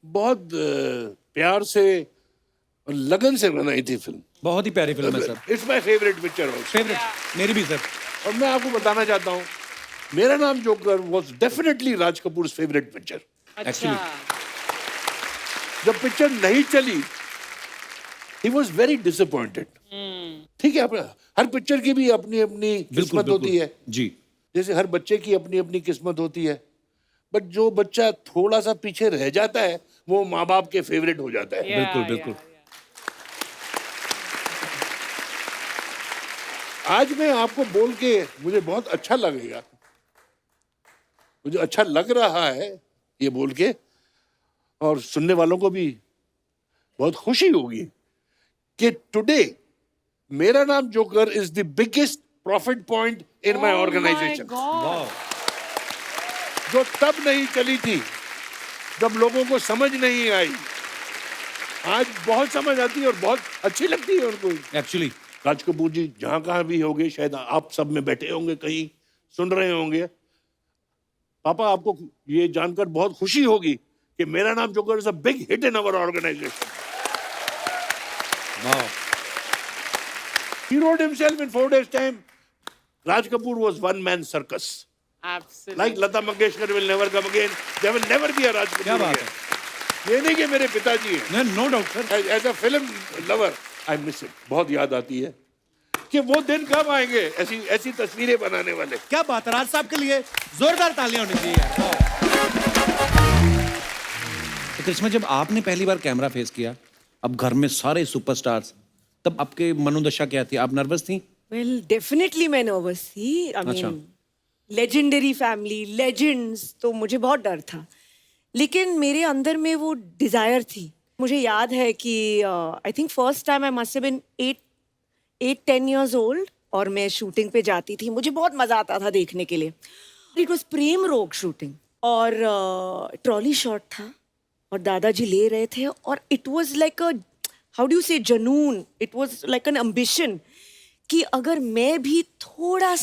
बहुत प्यार से और लगन से बनाई थी फिल्म। बहुत ही प्यारी फिल्म है sir. It's my favourite picture also. Favourite मेरी भी सर। और मैं आपको बताना चाहता हूँ, मेरा Naam joker was definitely Raj Kapoor favourite picture. अच्छा। जब पिक्चर नहीं चली, ही वॉज वेरी डिसअपॉइंटेड। ठीक है, हर पिक्चर की भी अपनी अपनी किस्मत होती है जी। जैसे हर बच्चे की अपनी अपनी किस्मत होती है, बट जो बच्चा थोड़ा सा पीछे रह जाता है वो माँ बाप के फेवरेट हो जाता है। बिल्कुल बिल्कुल। आज मैं आपको बोल के मुझे बहुत अच्छा लगेगा, मुझे अच्छा लग रहा है ये बोल के, और सुनने वालों को भी बहुत खुशी होगी कि today Mera Naam Joker is the biggest profit point in my organisation. जो तब नहीं चली थी जब लोगों को समझ नहीं आई, आज बहुत समझ आती है और बहुत अच्छी लगती है उनको। एक्चुअली राज कपूर जी जहां कहां भी होंगे, शायद आप सब में बैठे होंगे, कहीं सुन रहे होंगे, पापा आपको ये जानकर बहुत खुशी होगी कि Mera Naam Joker is a big hit in our organisation. He wrote himself in 4 days time. Raj Kapoor was one man circus. Absolutely. Like Lata Mangeshkar will never come again. There will never be a Raj Kapoor क्या बात again. ये नहीं कि मेरे पिताजी हैं। No doubt sir. As a film lover, I miss it. बहुत याद आती है कि वो दिन कब आएंगे ऐसी ऐसी तस्वीरें बनाने वाले। क्या बात है, राज साहब के लिए जोरदार तालियां होनी चाहिए यार। तो करिश्मा, जब आपने पहली बार कैमरा फेस किया, अब घर में सारे सुपरस्टार्स, तब आपके मनोदशा क्या थी? आप नर्वस थी? वेल डेफिनेटली मैं नर्वस थी। आई अच्छा। मीन लेजेंडरी फैमिली, लेजेंड्स, तो मुझे बहुत डर था, लेकिन मेरे अंदर में वो डिजायर थी। मुझे याद है कि I think first time I must have been 8-10 years old और मैं शूटिंग पे जाती थी। मुझे बहुत मजा आता था देखने के लिए। इट वॉज प्रेम रोग शूटिंग और ट्रॉली शॉट था और दादाजी ले रहे थे और it was like a, how do you say, जनून। It was like an ambition कि अगर मैं भी थोड़ा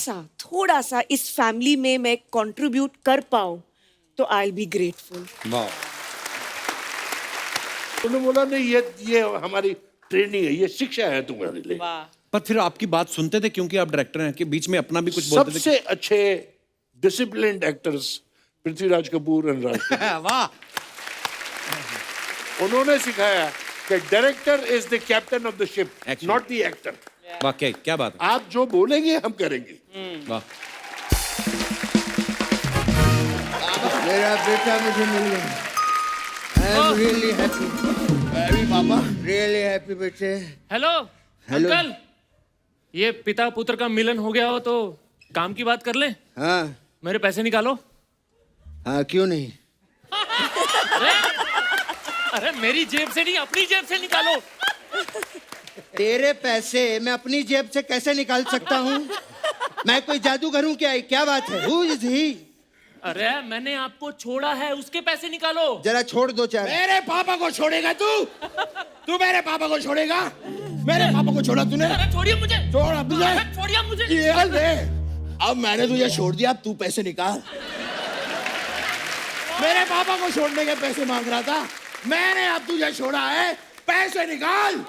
सा इस फैमिली में मैं कंट्रीब्यूट कर पाऊँ तो आई विल बी ग्रेटफुल। उन्होंने बोला नहीं, ये हमारी ट्रेनिंग है, ये शिक्षा है तुम्हारे लिए। वाह। पर फिर आपकी बात सुनते थे क्योंकि आप डायरेक्टर हैं, कि बीच में अपना भी कुछ बोलते थे? सबसे अच्छे disciplined actors Prithviraj Kapoor and Raj Kapoor. वाह। उन्होंने सिखाया कि director is the captain of the ship, Actually. Not the actor. वाकई क्या बात है। आप जो बोलेंगे हम करेंगे। वाह। मेरा बेटा मुझे मिल गया। I am really happy. Very पापा, रियली हैप्पी बेटे। Hello hello. अंकल, ये पिता पुत्र का मिलन हो गया हो तो काम की बात कर ले। हाँ मेरे पैसे निकालो। हाँ, क्यों नहीं? अरे मेरी जेब से नहीं, अपनी जेब से निकालो। तेरे पैसे मैं अपनी जेब से कैसे निकाल सकता हूँ? मैं कोई जादूगर हूँ क्या? क्या बात है? Who is he? अरे मैंने आपको छोड़ा है, उसके पैसे निकालो। जरा छोड़ दो चार। मेरे पापा को छोड़ेगा तू? तू मेरे पापा को छोड़ेगा? मेरे पापा को छोड़ा तूने? अरे छोड़िए मुझे। छोड़ अब मुझे। अरे छोड़िए मुझे। ये ले, अब मैंने तुझे छोड़ दिया, अब तू पैसे निकाल। मेरे पापा को छोड़ने के पैसे मांग रहा था, मैंने अब तुझे छोड़ा है, पैसे निकाल।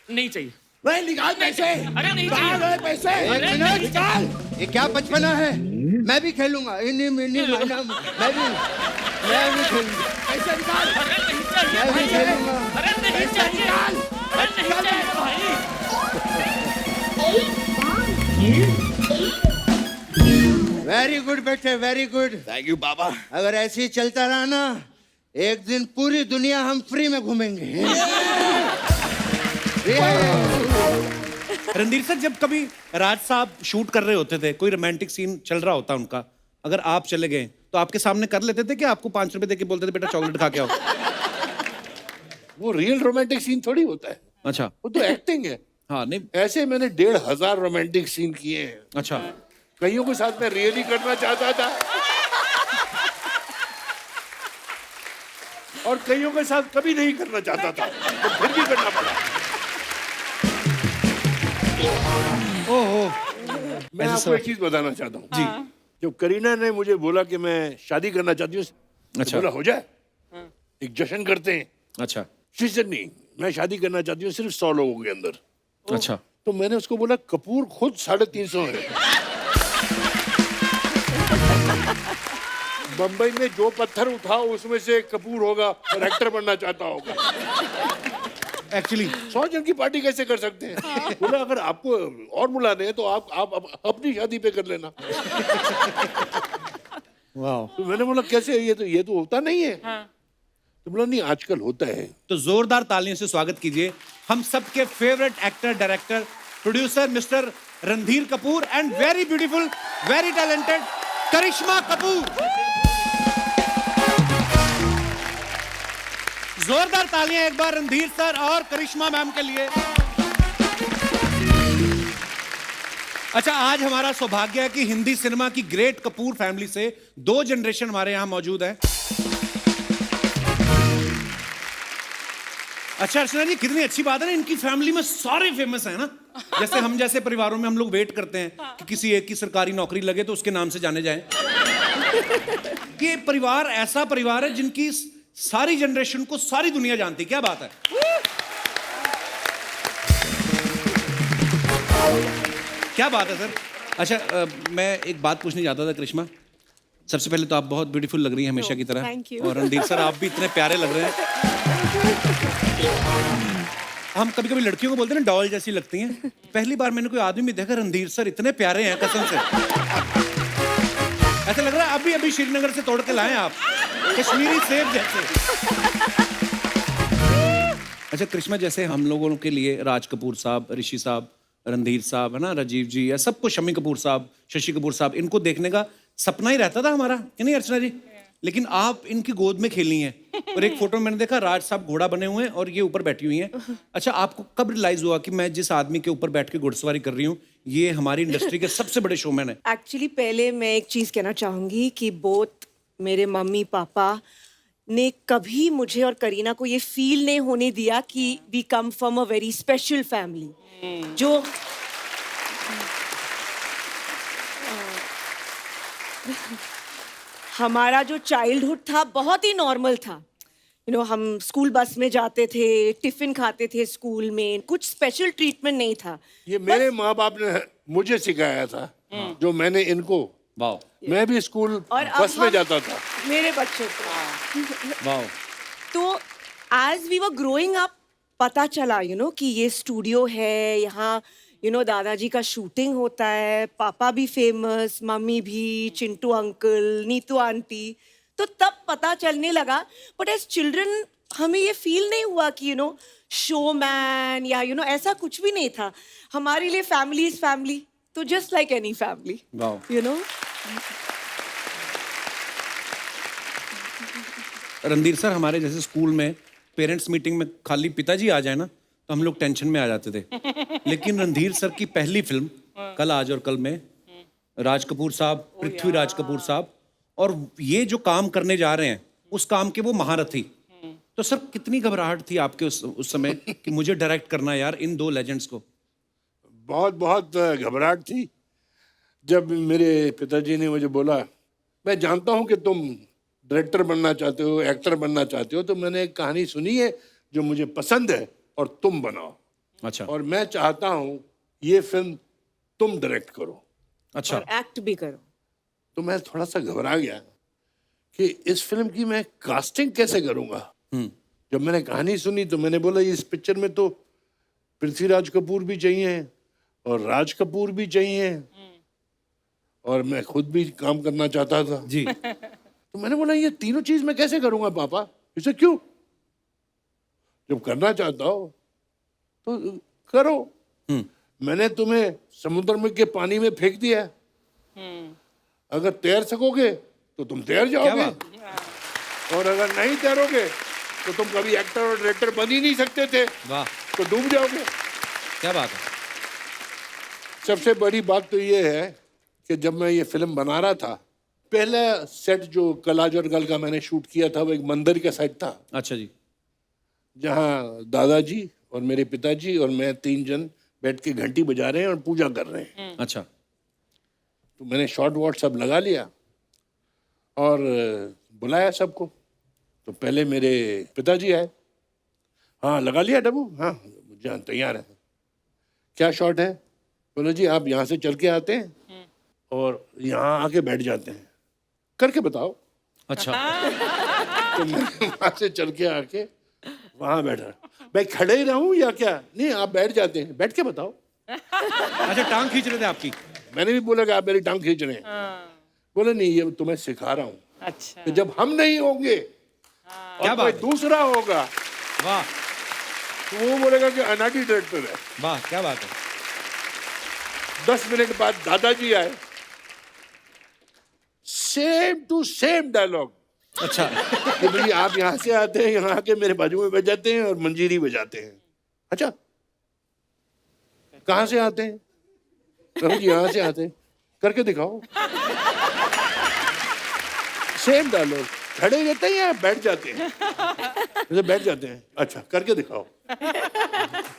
नहीं चाहिए। नहीं, निकाल पैसे। अरे नहीं निकाल चाहिए। पैसे। अरे नहीं निकाल। ये क्या बचपना है? मैं भी खेलूंगा। इन्हीं मिनी माना मैं भी खेलूंगा। पैसे निकाल। अरे नहीं चाहिए मैं भी भाई। खेलूंगा। अरे नहीं पैसे चाहिए। निकाल। अरे नहीं चाहिए भाई। वेरी गुड बेटे, वेरी गुड। थैंक यू पापा। अगर ऐसे ही चलता रहा ना, एक दिन पूरी दुनिया हम फ्री में घूमेंगे। रणधीर सर, जब कभी राज साहब शूट कर रहे होते थे, कोई रोमांटिक सीन चल रहा होता उनका, अगर आप चले गए तो आपके सामने कर लेते थे कि आपको 5 रुपए दे के बोलते थे बेटा चॉकलेट खा के आओ? वो रियल रोमांटिक सीन थोड़ी होता है, अच्छा। वो तो एक्टिंग है। हाँ नहीं। ऐसे मैंने 1,500 रोमांटिक सीन किए हैं। अच्छा। कईयों के साथ मैं रियली करना चाहता था और कईयों के साथ कभी नहीं करना चाहता था, तो फिर भी करना पड़ा। ओहो। मैं आपको एक चीज बताना चाहता हूँ जी। जब करीना ने मुझे बोला कि मैं शादी करना चाहती हूँ, तो अच्छा। बोला हो जाए। एक जश्न करते हैं। अच्छा शी सेड नहीं, मैं शादी करना चाहती हूँ सिर्फ 100 लोगों के अंदर। अच्छा तो मैंने उसको बोला कपूर खुद 350 है। बंबई में जो पत्थर उठाओ उसमें से एक कपूर होगा और एक्टर बनना चाहता होगा। एक्चुअली 100 जन की पार्टी कैसे कर सकते हैं? बोला अगर आपको और बुलाने हैं तो आप अपनी शादी पे कर लेना। वाह। तो मैंने बोला कैसे, ये तो होता नहीं है। तो बोला नहीं आजकल होता है। तो जोरदार तालियों से स्वागत कीजिए हम सबके favourite actor, director, producer mister Randhir Kapoor and very beautiful, very talented Karisma Kapoor. जोरदार तालियां एक बार रणधीर सर और करिश्मा मैम के लिए। अच्छा, आज हमारा सौभाग्य है कि हिंदी सिनेमा की ग्रेट कपूर फैमिली से 2 जनरेशन हमारे यहां मौजूद है। अच्छा अर्चना जी, कितनी अच्छी बात है ना, इनकी फैमिली में सारे फेमस हैं ना। जैसे हम जैसे परिवारों में हम लोग वेट करते हैं कि किसी एक की सरकारी नौकरी लगे तो उसके नाम से जाने जाएं। ये परिवार ऐसा परिवार है जिनकी सारी जनरेशन को सारी दुनिया जानती है। क्या बात है। क्या बात है सर। अच्छा मैं एक बात पूछने जाता था करिश्मा, सबसे पहले तो आप बहुत ब्यूटीफुल लग रही हैं हमेशा की तरह। thank you. और रणधीर सर आप भी इतने प्यारे लग रहे हैं। हम कभी कभी लड़कियों को बोलते हैं ना डॉल जैसी लगती हैं। पहली बार मैंने कोई आदमी भी देखा रणधीर सर इतने प्यारे हैं कसम से। ऐसा लग रहा है अभी अभी श्रीनगर से तोड़ के लाए आप, कश्मीरी सेब जैसे। अच्छा करिश्मा, जैसे हम लोगों के लिए राज कपूर साहब, ऋषि साहब, रणधीर साहब है ना, राजीव जी, या सबको, शम्मी कपूर साहब, शशि कपूर साहब, इनको देखने का सपना ही रहता था हमारा, कि नहीं अर्चना जी? लेकिन आप इनकी गोद में खेली हैं। और एक फोटो में मैंने देखा राज साहब घोड़ा बने हुए हैं और ये ऊपर बैठी हुई हैं। अच्छा, आपको कब रियलाइज हुआ कि मैं जिस आदमी के ऊपर बैठ के घुड़सवारी कर रही हूँ ये हमारी इंडस्ट्री के सबसे बड़े शोमैन है? एक्चुअली पहले मैं एक चीज कहना चाहूंगी कि बोथ मेरे मम्मी पापा ने कभी मुझे और करीना को ये फील नहीं होने दिया कि we come from a very special family. जो हमारा जो चाइल्डहुड था बहुत ही नॉर्मल था। हम स्कूल बस में जाते थे, टिफिन खाते थे स्कूल में, कुछ स्पेशल ट्रीटमेंट नहीं था। ये मेरे माँ बाप ने मुझे सिखाया था, जो मैंने इनको। वाह मैं भी स्कूल और बस में जाता था। मेरे बच्चों को वाह। तो as we were growing up पता चला कि ये स्टूडियो है, यहाँ दादाजी का शूटिंग होता है, पापा भी फेमस, मम्मी भी, चिंटू अंकल, नीतू आंटी। तो तब पता चलने लगा। बट एज चिल्ड्रन हमें ये फील नहीं हुआ कि शोमैन या ऐसा कुछ भी नहीं था। हमारे लिए फैमिली इज फैमिली, तो जस्ट लाइक एनी फैमिली। वाह। रणधीर सर, हमारे जैसे स्कूल में पेरेंट्स मीटिंग में खाली पिताजी आ जाए ना तो हम लोग टेंशन में आ जाते थे। लेकिन रणधीर सर की पहली फिल्म कल, आज और कल में राज कपूर साहब, पृथ्वीराज कपूर साहब, और ये जो काम करने जा रहे हैं उस काम के वो महारथी। तो सर कितनी घबराहट थी आपके उस समय कि मुझे डायरेक्ट करना यार इन 2 लेजेंड्स को? बहुत घबराहट थी। जब मेरे पिताजी ने मुझे बोला, मैं जानता हूँ कि तुम डायरेक्टर बनना चाहते हो, एक्टर बनना चाहते हो, तो मैंने एक कहानी सुनी है जो मुझे पसंद है और तुम बनाओ। अच्छा। और मैं चाहता हूँ ये फिल्म तुम डायरेक्ट करो। अच्छा। और एक्ट भी करो। तो मैं थोड़ा सा घबरा गया कि इस फिल्म की मैं कास्टिंग कैसे करूँगा। जब मैंने कहानी सुनी तो मैंने बोला इस पिक्चर में तो पृथ्वीराज कपूर भी चाहिए और राज कपूर भी चाहिए और मैं खुद भी काम करना चाहता था जी। तो मैंने बोला ये तीनों चीज मैं कैसे करूंगा पापा? इसे क्यों? जब करना चाहता हो तो करो। मैंने तुम्हें समुद्र में के पानी में फेंक दिया, अगर तैर सकोगे तो तुम तैर जाओगे, और अगर नहीं तैरोगे तो तुम कभी एक्टर और डायरेक्टर बन ही नहीं सकते थे। वाह, तो डूब जाओगे। क्या बात है। सबसे बड़ी बात तो ये है कि जब मैं ये फिल्म बना रहा था, पहला सेट जो कल, आज और कल का मैंने शूट किया था वो एक मंदिर का सेट था। अच्छा जी। जहाँ दादाजी और मेरे पिताजी और मैं 3 जन बैठ के घंटी बजा रहे हैं और पूजा कर रहे हैं। अच्छा। तो मैंने शॉर्ट वॉट सब लगा लिया और बुलाया सबको। तो पहले मेरे पिताजी आए, हाँ लगा लिया डब्बू, हाँ मुझे तैयार है, क्या शॉट है? बोले जी आप यहाँ से चल के आते हैं और यहाँ आके बैठ जाते हैं, करके बताओ। अच्छा। तो मैं वहाँ से चल के आके वहाँ बैठा, मैं खड़े ही रहूं या क्या? नहीं आप बैठ जाते हैं, बैठ के बताओ। अच्छा, टांग खींच रहे थे आपकी? मैंने भी बोला कि आप मेरी टांग खींच रहे हैं। बोले नहीं ये तुम्हें सिखा रहा हूँ, अच्छा कि जब हम नहीं होंगे क्या और बात कोई है। दूसरा होगा वाह तो वो बोलेगा कि अनाटी डायरेक्टर है। वाह, क्या बात है। 10 मिनट बाद दादाजी आए, सेम टू सेम डायलॉग, अच्छा। कि भाई आप यहाँ से आते हैं, यहाँ आके मेरे बाजू में बैठ जाते हैं और मंजीरी बजाते हैं। अच्छा कहाँ से आते हैं? कहो जी यहाँ से आते हैं, करके दिखाओ। सेम डायलॉग, खड़े रहते हैं या बैठ जाते हैं? जैसे बैठ जाते हैं, अच्छा करके दिखाओ।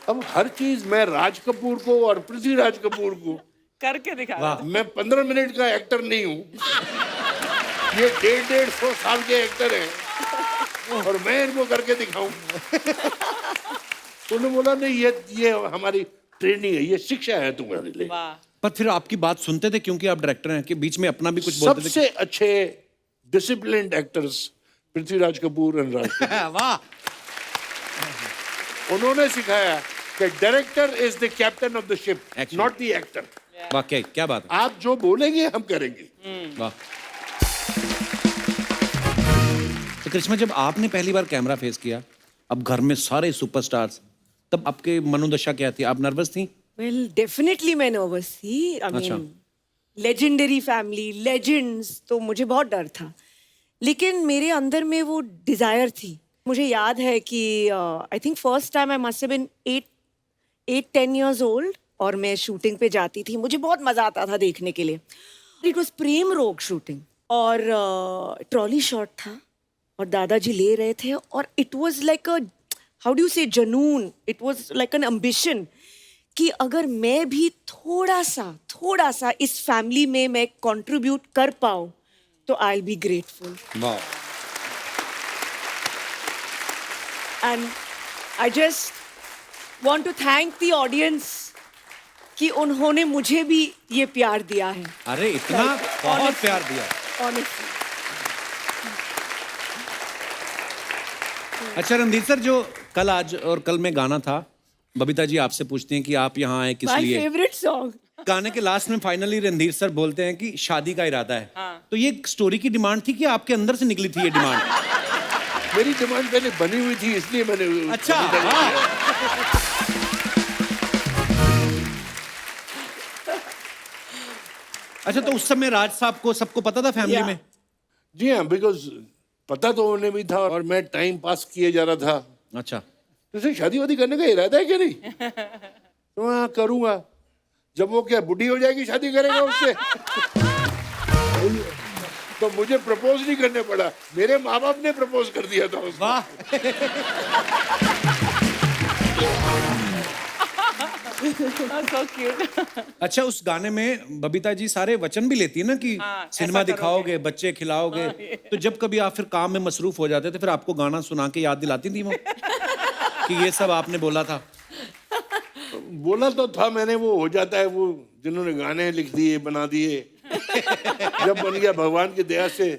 अब हर चीज मैं राज कपूर को और पृथ्वीराज कपूर को, करके दिखा वाह। मैं 15 मिनट का एक्टर नहीं हूँ, ये 150 साल के एक्टर हैं और मैं इनको करके दिखाऊं। उन्होंने बोला नहीं ये हमारी ट्रेनिंग है, ये शिक्षा है तुम्हारे लिए। वाह पर फिर आपकी बात सुनते थे क्योंकि आप डायरेक्टर हैं, कि बीच में अपना भी कुछ बोलते थे? सबसे अच्छे डिसिप्लिन्ड एक्टर्स पृथ्वीराज कपूर और राज कपूर। वाह। उन्होंने सिखाया कि director is the captain of the ship, Actually. Not the actor. वाकई क्या बात है। आप जो बोलेंगे हम करेंगे। वाह। तो करिश्मा, जब आपने पहली बार कैमरा फेस किया, अब घर में सारे सुपरस्टार्स, तब आपके मनोदशा क्या थी? आप नर्वस थी? वेल डेफिनेटली मैं नर्वस थी। आई अच्छा। मीन लेजेंडरी फैमिली, लेजेंड्स, तो मुझे बहुत डर था, लेकिन मेरे अंदर में वो डिजायर थी। मुझे याद है कि I think first time I must have been 8-10 years old और मैं शूटिंग पे जाती थी, मुझे बहुत मजा आता था देखने के लिए। इट वॉज प्रेम रोग शूटिंग और ट्रॉली शॉट था और दादाजी ले रहे थे और it was like a, how do you say, जनून, it was like an ambition कि अगर मैं भी थोड़ा सा इस फैमिली में मैं कंट्रीब्यूट कर पाऊँ तो आई विल बी ग्रेटफुल। वाह। And I just want to thank the audience कि उन्होंने मुझे भी ये प्यार दिया है। अरे इतना बहुत honestly. प्यार दिया। ऑनेस्टली अच्छा रणधीर सर, जो कल, आज और कल में गाना था, बबीता जी आपसे पूछती हैं कि आप यहाँ आए किस माय लिए? Favourite song. गाने के लास्ट में फाइनली रणधीर सर बोलते हैं कि शादी का इरादा है। तो ये स्टोरी की डिमांड थी कि आपके अंदर से निकली थी ये डिमांड? मेरी डिमांड पहले बनी हुई थी, इसलिए मैंने। अच्छा। अच्छा, तो उस समय राज साहब को सबको पता था फैमिली Yeah. में? जी हाँ, बिकॉज पता तो उन्हें भी था और मैं टाइम पास किए जा रहा था। अच्छा। तो उसे शादी वादी करने का इरादा है क्या? नहीं तो हाँ करूंगा। जब वो क्या बुढ़ी हो जाएगी शादी करेगा उससे? तो मुझे प्रपोज नहीं करने पड़ा, मेरे माँ बाप ने प्रपोज कर दिया था उसको। वाह। सो क्यूट अच्छा, उस गाने में बबीता जी सारे वचन भी लेती है ना कि हाँ, सिनेमा ऐसा दिखाओगे, बच्चे खिलाओगे। तो जब कभी आप फिर काम में मसरूफ हो जाते थे, फिर आपको गाना सुना के याद दिलाती थी वो कि ये सब आपने बोला था? बोला तो था मैंने, वो हो जाता है, वो जिन्होंने गाने लिख दिए बना दिए। जब बन गया भगवान की दया से,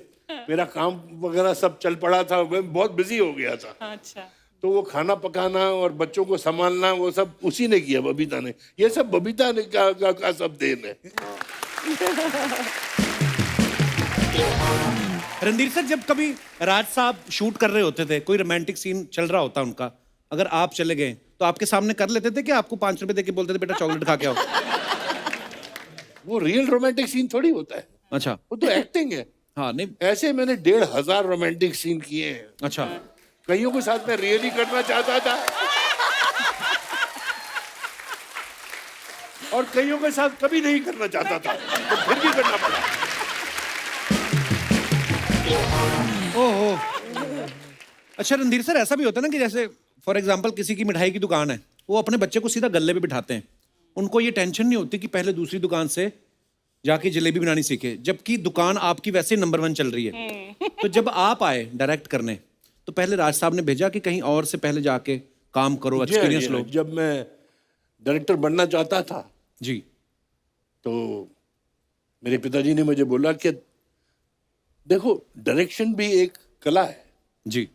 मेरा काम वगैरह सब चल पड़ा था, मैं बहुत बिजी हो गया था। अच्छा तो वो खाना पकाना और बच्चों को संभालना वो सब उसी ने किया, बबीता ने। ये सब बबीता ने का सब देन है। रणधीर सर, जब कभी राज साहब शूट कर रहे होते थे, कोई रोमांटिक सीन चल रहा होता उनका, अगर आप चले गए तो आपके सामने कर लेते थे कि आपको 5 रुपए देके बोलते थे बेटा चॉकलेट खा के आओ? वो रियल रोमांटिक सीन थोड़ी होता है, अच्छा। वो तो एक्टिंग है। हाँ, नहीं। ऐसे मैंने 1500 रोमांटिक सीन किए हैं। अच्छा। कईयों के साथ मैं रियली करना चाहता था और कईयों के साथ कभी नहीं करना चाहता था, तो फिर भी करना पड़ा। ओहो। अच्छा रणधीर सर, ऐसा भी होता है ना कि जैसे फॉर एग्जांपल किसी की मिठाई की दुकान है, वो अपने बच्चे को सीधा गल्ले पे बिठाते हैं, उनको ये टेंशन नहीं होती कि पहले दूसरी दुकान से जाके जलेबी बनानी सीखे, जबकि दुकान आपकी वैसे नंबर 1 चल रही है। तो जब आप आए डायरेक्ट करने, तो पहले राज साहब ने भेजा कि कहीं और से पहले जाके काम करो, जी हाँ, एक्सपीरियंस जी हाँ। लो? जब मैं डायरेक्टर बनना चाहता था जी तो मेरे पिताजी ने मुझे बोला कि देखो डायरेक्शन भी एक कला है। जी।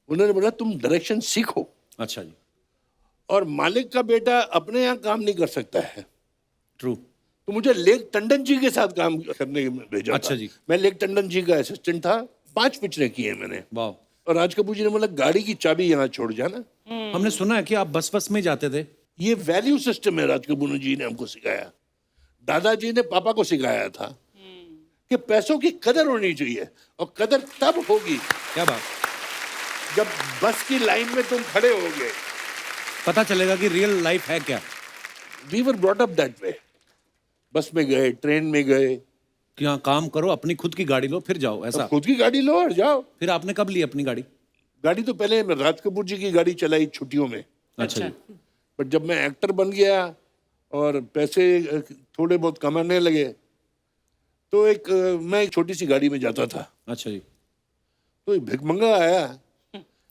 उन्होंने बोला तुम डायरेक्शन सीखो, अच्छा जी। और मालिक का बेटा अपने यहाँ काम नहीं कर सकता है। ट्रू। तो मुझे लेक टंडन जी के साथ काम करने के लिए भेजा अच्छा था। जी। मैं लेक टंडन जी का असिस्टेंट था, 5 पिक्चरें की हैं मैंने। वाह। और राज कपूर जी ने बोला गाड़ी की चाबी यहाँ छोड़ जाना। हमने सुना है कि आप बस में जाते थे। ये वैल्यू सिस्टम है राज कपूर जी ने हमको सिखाया। दादाजी ने पापा को सिखाया था कि पैसों की कदर होनी चाहिए, और कदर तब होगी क्या बात। जब बस की लाइन में तुम खड़े होगे। पता चलेगा कि रियल लाइफ है क्या। We were brought up that way. Bus में गए, ट्रेन में गए, कि हाँ काम करो, अपनी खुद की गाड़ी लो फिर जाओ, ऐसा। खुद की गाड़ी लो और जाओ। फिर आपने कब ली अपनी गाड़ी? गाड़ी तो पहले राज कपूर जी की गाड़ी चलाई छुट्टियों में, अच्छा जी। बट जब मैं एक्टर बन गया और पैसे थोड़े बहुत कमाने लगे तो मैं एक छोटी सी गाड़ी में जाता था। अच्छा जी। तो एक भिखमंगा आया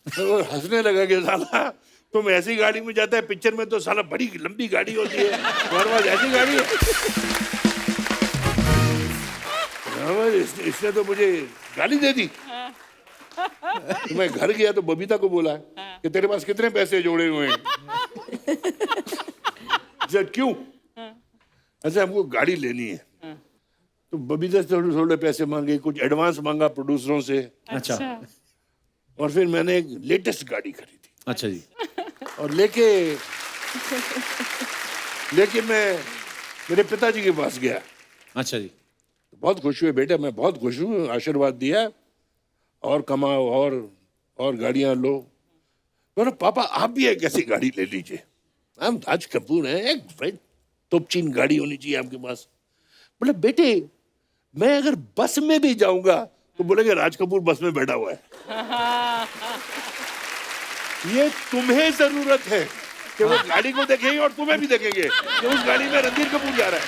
और हंसने लगा कि साला तुम ऐसी गाड़ी में जाता है, पिक्चर में तो साला बड़ी लंबी गाड़ी होती है, तुम्हारे पास ऐसी गाड़ी है। इसने तो मुझे गाली दे दी। तो मैं घर गया तो बबीता को बोला कि तेरे पास कितने पैसे जोड़े हुए हैं? क्यों? अच्छा हमको गाड़ी लेनी है। तो बबीता से थोड़े थोड़े पैसे मांगे, कुछ एडवांस मांगा प्रोड्यूसरों से, अच्छा। और फिर मैंने एक लेटेस्ट गाड़ी खरीदी। अच्छा जी। और लेके मैं मेरे पिताजी के पास गया। अच्छा जी। तो बहुत खुश हुए, बेटा मैं बहुत खुश हूँ, आशीर्वाद दिया और कमाओ और गाड़ियां लो। बोला पापा आप भी एक ऐसी गाड़ी ले लीजिए, हम राज कपूर हैं, एक भाई तोपचीन गाड़ी होनी चाहिए आपके पास। बोले बेटे मैं अगर बस में भी जाऊंगा तो बोलेंगे राज कपूर बस में बैठा हुआ है। ये तुम्हें जरूरत है कि वो गाड़ी को देखेंगे और तुम्हें भी देखेंगे कि उस गाड़ी में रणधीर कपूर जा रहा है।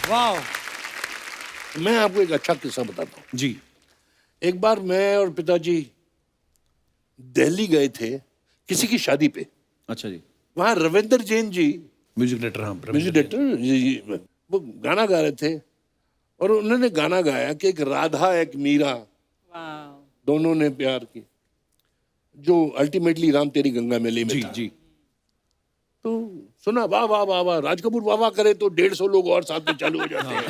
वाह। मैं आपको एक अच्छा किस्सा बताता हूँ। जी। एक बार मैं और पिताजी दिल्ली गए थे किसी की शादी पे। अच्छा जी। वहां रविंद्र जैन जी म्यूजिक डायरेक्टर। हाँ, म्यूजिक डायरेक्टर जी वो गाना गा रहे थे, और उन्होंने गाना गाया कि एक राधा एक मीरा दोनों ने प्यार की, जो अल्टीमेटली राम तेरी गंगा मैली में जी था। जी। तो सुना वाह वाह वाह वाह, राज कपूर वाह वाह करे तो 150 लोग और साथ में चालू हो जाते हैं।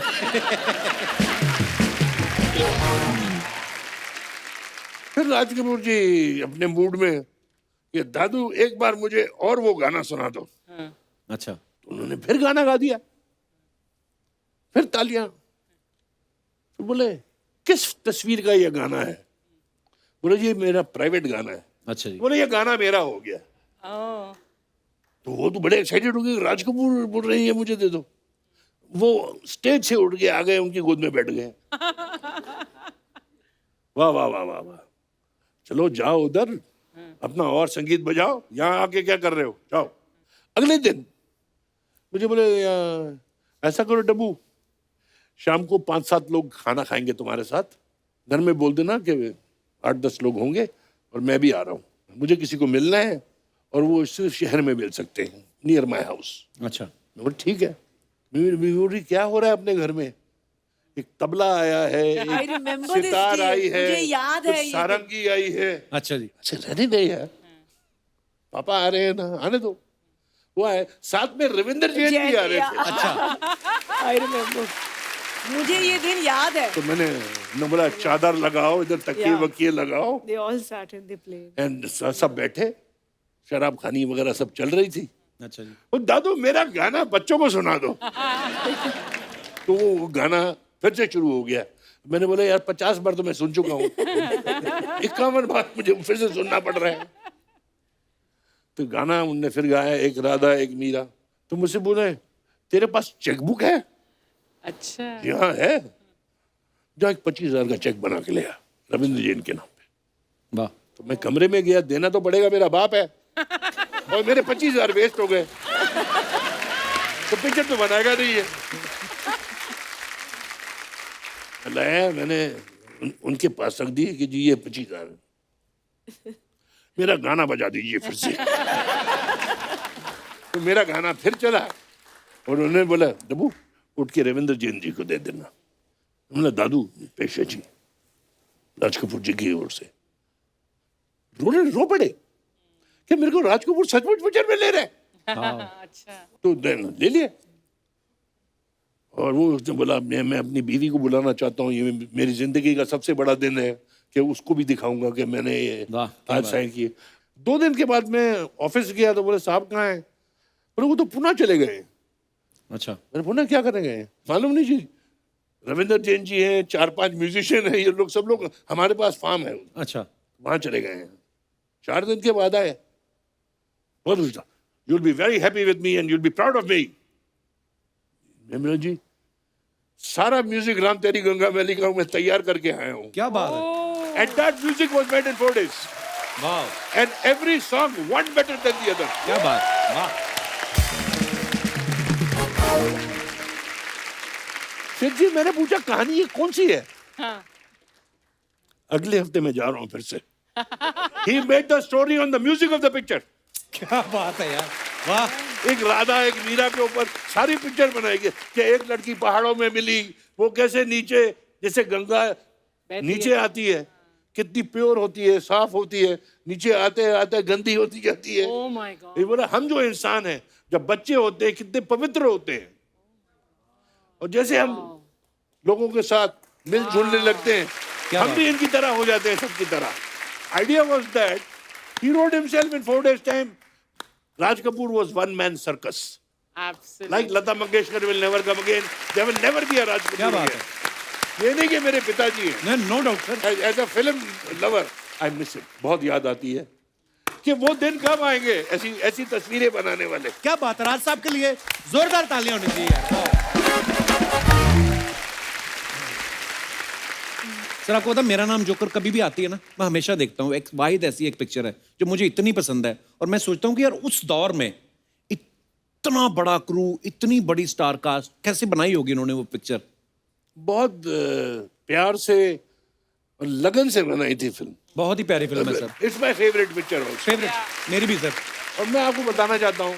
फिर राज कपूर जी अपने मूड में कि दादू एक बार मुझे और वो गाना सुना दो। अच्छा। तो उन्होंने फिर गाना गा दिया, फिर तालियां। तो बोले किस तस्वीर का ये गाना है? बोले ये मेरा प्राइवेट गाना है। अच्छा जी। बोले ये गाना मेरा हो गया। तो वो तो बड़े एक्साइटेड हो गए, राज कपूर बोल रही है मुझे दे दो। वो स्टेज से उठ के आ गए, उनकी गोद में बैठ गए। वाह वाह वाह वाह वाह, चलो जाओ उधर अपना और संगीत बजाओ, यहाँ आके क्या कर रहे हो, जाओ। अगले दिन मुझे बोले ऐसा करो डब्बू, शाम को 5-7 लोग खाना खाएंगे तुम्हारे साथ, घर में बोल देना कि 8-10 लोग होंगे और मैं भी आ रहा हूँ, मुझे किसी को मिलना है और वो सिर्फ शहर में मिल सकते हैं, नियर माई हाउस। अच्छा। मैं बोला ठीक है। बोली क्या हो रहा है अपने घर में? एक तबला आया है, I एक remember this सितार day. आई है, मुझे याद कुछ है ये सारंगी आई है। अच्छा जी। अच्छा रहने दे यार, पापा आ रहे हैं ना, आने दो। वो आए, साथ में रविंद्र जैन भी आ रहे थे। अच्छा। I remember. मुझे ये दिन याद है। तो मैंने बोला चादर लगाओ, इधर तकिए Yeah. वकिए लगाओ, They all sat and they played. And सब बैठे, शराब खानी वगैरह सब चल रही थी। अच्छा जी। और दादू मेरा गाना बच्चों को सुना दो। तो वो गाना फिर से शुरू हो गया। मैंने बोला यार 50 बार तो मैं सुन चुका हूँ, 51 बार मुझे फिर से सुनना पड़ रहा है। तो गाना उनने फिर गाया, एक राधा एक मीरा। तो मुझसे बोले तेरे पास चेकबुक है? अच्छा। यहाँ है, जो एक 25,000 का चेक बना के ले आ रविंद्र जैन के नाम पे। वाह। तो मैं कमरे में गया, देना तो पड़ेगा, मेरा बाप है, और मेरे 25,000 वेस्ट हो गए, तो पिक्चर तो बनाएगा नहीं है। लाया, मैंने उनके पास रख दी कि जी ये 25,000 है। मेरा गाना बजा दीजिए फिर से। तो मेरा गाना फिर चला और उन्होंने बोला डब्बू उठ के रविंद्र जैन जी को दे देना। उन्होंने दादू पेशे जी राज कपूर जी की ओर से रो पड़े कि मेरे को राज कपूर सचमुच पिक्चर में ले रहे हैं। अच्छा तो ले लिए। और वो उसने बोला मैं अपनी बीवी को बुलाना चाहता हूँ, ये मेरी जिंदगी का सबसे बड़ा दिन है कि उसको भी दिखाऊंगा कि मैंने ये वाह, क्या आज बात। साइन किए। 2 दिन के बाद मैं ऑफिस गया तो बोले साहब कहाँ हैं? बोले वो तो पुणे चले गए हैं। अच्छा, मैंने पुणे क्या करने गए हैं? मालूम नहीं जी, रविंद्र जैन जी हैं, 4-5 म्यूजिशियन हैं, ये लोग सब लोग हमारे पास फार्म है, अच्छा, वहां चले गए हैं। 4 दिन के बाद आए, बहुत पूछा you will be very happy with me and you will be proud of me. मैं बोला जी सारा म्यूजिक राम तेरी गंगा मैली का मैं तैयार करके आया हूँ। क्या बात है, and that music was made in 4 days वाह, and every song one better than the other. क्या बात, वाह। फिर जी मैंने पूछा कहानी ये कौन सी है? हाँ अगले हफ्ते मैं जा रहा हूँ फिर से। He made the story on the music of the picture. क्या बात है यार, वाह। एक राधा एक मीरा के ऊपर सारी पिक्चर बनाएगी कि एक लड़की पहाड़ों में मिली, वो कैसे नीचे जैसे गंगा नीचे आती है, कितनी प्योर होती है, साफ होती है, नीचे आते आते गंदी होती जाती है। ओ माय गॉड ये बोला हम जो इंसान हैं जब बच्चे होते हैं कितने पवित्र होते हैं, और जैसे हम लोगों के साथ मिलजुलने लगते हैं हम बात। भी इनकी तरह हो जाते हैं, सबकी तरह। Idea was that he road himself in 4 days time. Raj Kapoor was one man circus. Absolutely Like Lata Mangeshkar will never come again. There will never be a Raj Kapoor क्या बात again. ये नहीं कि मेरे पिताजी हैं। No doubt sir, As a film lover, I miss it. बहुत याद आती है कि वो दिन कब आएंगे ऐसी ऐसी तस्वीरें बनाने वाले। क्या बात है। राज साहब के लिए जोरदार तालियां होनी चाहिए यार, वाह। सर आपको पता है, मेरा नाम जोकर कभी भी आती है ना, मैं हमेशा देखता हूँ। एक वाहिद ऐसी एक पिक्चर है जो मुझे इतनी पसंद है और मैं सोचता हूँ कि यार उस दौर में इतना बड़ा क्रू, इतनी बड़ी स्टार कास्ट कैसे बनाई होगी इन्होंने वो पिक्चर। बहुत प्यार से और लगन से बनाई थी फिल्म। बहुत ही प्यारी फिल्म है sir, it's my favourite picture also. Favourite मेरी भी सर। और मैं आपको बताना चाहता हूँ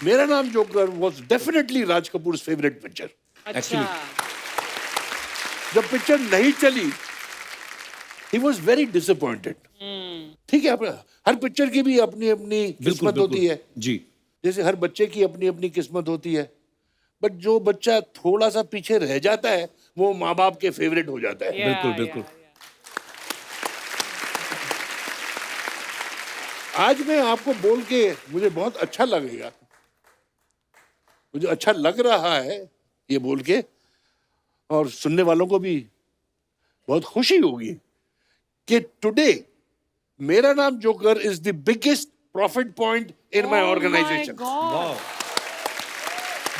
मेरा Naam joker was definitely Raj Kapoor favourite picture. अच्छा जब पिक्चर नहीं चली he was very disappointed. ठीक है, हर पिक्चर की भी अपनी अपनी किस्मत होती है, जी, जैसे हर बच्चे की अपनी अपनी किस्मत होती है। बट जो बच्चा थोड़ा सा पीछे रह जाता है वो माँ बाप के फेवरेट हो जाता है। बिल्कुल बिल्कुल। आज मैं आपको बोल के मुझे बहुत अच्छा लगेगा, मुझे अच्छा लग रहा है ये बोल के, और सुनने वालों को भी बहुत खुशी होगी कि today Mera Naam Joker is the biggest profit point in my organisation.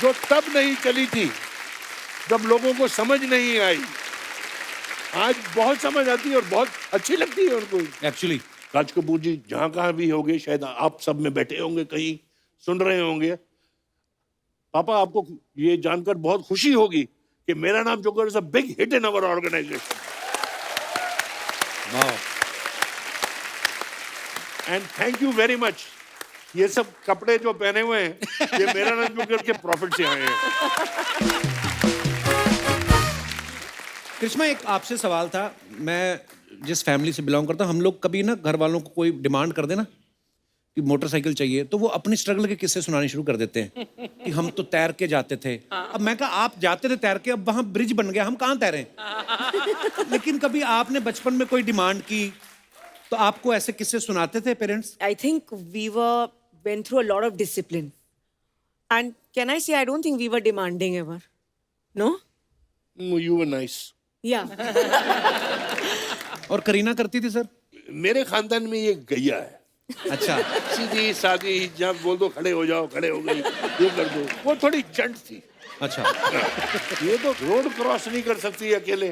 जो तब नहीं चली थी जब लोगों को समझ नहीं आई, आज बहुत समझ आती है और बहुत अच्छी लगती है उनको। एक्चुअली राज कपूर जी जहां कहां भी होंगे, शायद आप सब में बैठे होंगे, कहीं सुन रहे होंगे। पापा आपको ये जानकर बहुत खुशी होगी कि Mera Naam Joker is a big hit in our organisation. And thank you very much. ये सब कपड़े जो पहने हुए हैं ये मेरा नाम जोकर के प्रॉफिट से आए हैं। कृष्णा, एक आपसे सवाल था। मैं जिस फैमिली से बिलोंग करता हूँ, हम लोग कभी ना घर वालों को कोई डिमांड कर देना कि मोटरसाइकिल चाहिए तो वो अपनी स्ट्रगल के किस्से सुनाने शुरू कर देते हैं कि हम तो तैर के जाते थे। अब मैं कहा आप जाते थे तैर के, अब वहां ब्रिज बन गया, हम कहाँ तैरें। लेकिन कभी आपने बचपन में कोई डिमांड की तो आपको ऐसे किस्से सुनाते थे parents? I think we went through a lot of discipline. And can I say, I don't think we were demanding ever. No? You were nice. Yeah. और करीना करती थी सर? मेरे खानदान में ये गैया है, अच्छा, सीधी सादी, जब बोल दो खड़े हो जाओ, खड़े हो गई, ये कर दो। वो थोड़ी चंट थी, अच्छा। ये तो रोड क्रॉस नहीं कर सकती अकेले।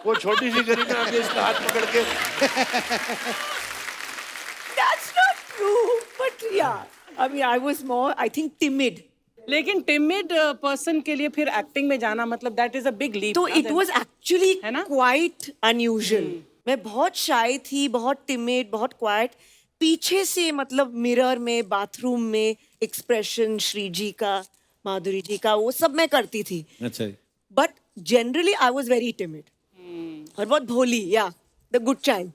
वो छोटी सी करीना आके इसका हाथ पकड़ के। That's not true. But yeah, I mean, I was more, I think, timid. लेकिन टिमिड पर्सन के लिए फिर एक्टिंग में जाना मतलब that is a big leap. तो इट वाज एक्चुअली है ना? Quite unusual. मैं बहुत शाय थी, बहुत टिमिड, बहुत क्वाइट. पीछे से मतलब मिरर में, बाथरूम में एक्सप्रेशन श्री जी का, माधुरी जी का, वो सब मैं करती थी. अच्छा जी. But generally I was very timid और बहुत भोली. या द गुड चाइल्ड.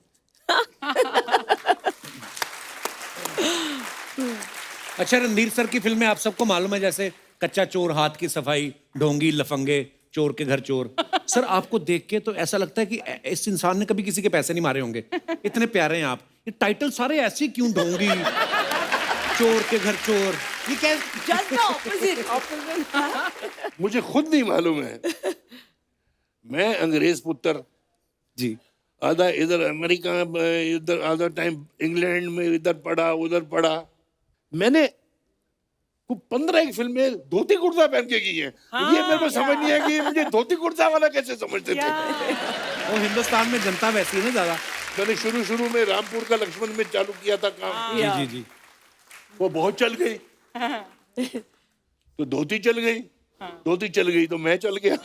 अच्छा, रणधीर सर की फिल्में आप सबको मालूम है, जैसे कच्चा चोर, हाथ की सफाई, ढोंगी, लफंगे, चोर के घर चोर. सर आपको देख के तो ऐसा लगता है कि इस इंसान ने कभी किसी के पैसे नहीं मारे होंगे. इतने प्यारे हैं आप. ये टाइटल सारे ऐसे क्यों, ढोंगी, चोर के घर चोर? ये क्या? Just the opposite. मुझे खुद नहीं मालूम है. मैं अंग्रेज पुत्र, जी. आधा इधर अमेरिका में, इधर आधा टाइम इंग्लैंड में, इधर पढ़ा उधर पढ़ा. मैंने 15 एक फिल्में धोती कुर्ता पहन के की है. ये मेरे को समझ नहीं है कि मुझे धोती कुर्ता वाला कैसे समझते थे. वो हिंदुस्तान में जनता वैसी है ना ज्यादा. मैंने शुरू में रामपुर का लक्ष्मण में चालू किया था काम. जी जी जी. वो बहुत चल गई. तो धोती चल गई. धोती चल गई तो मैं चल गया.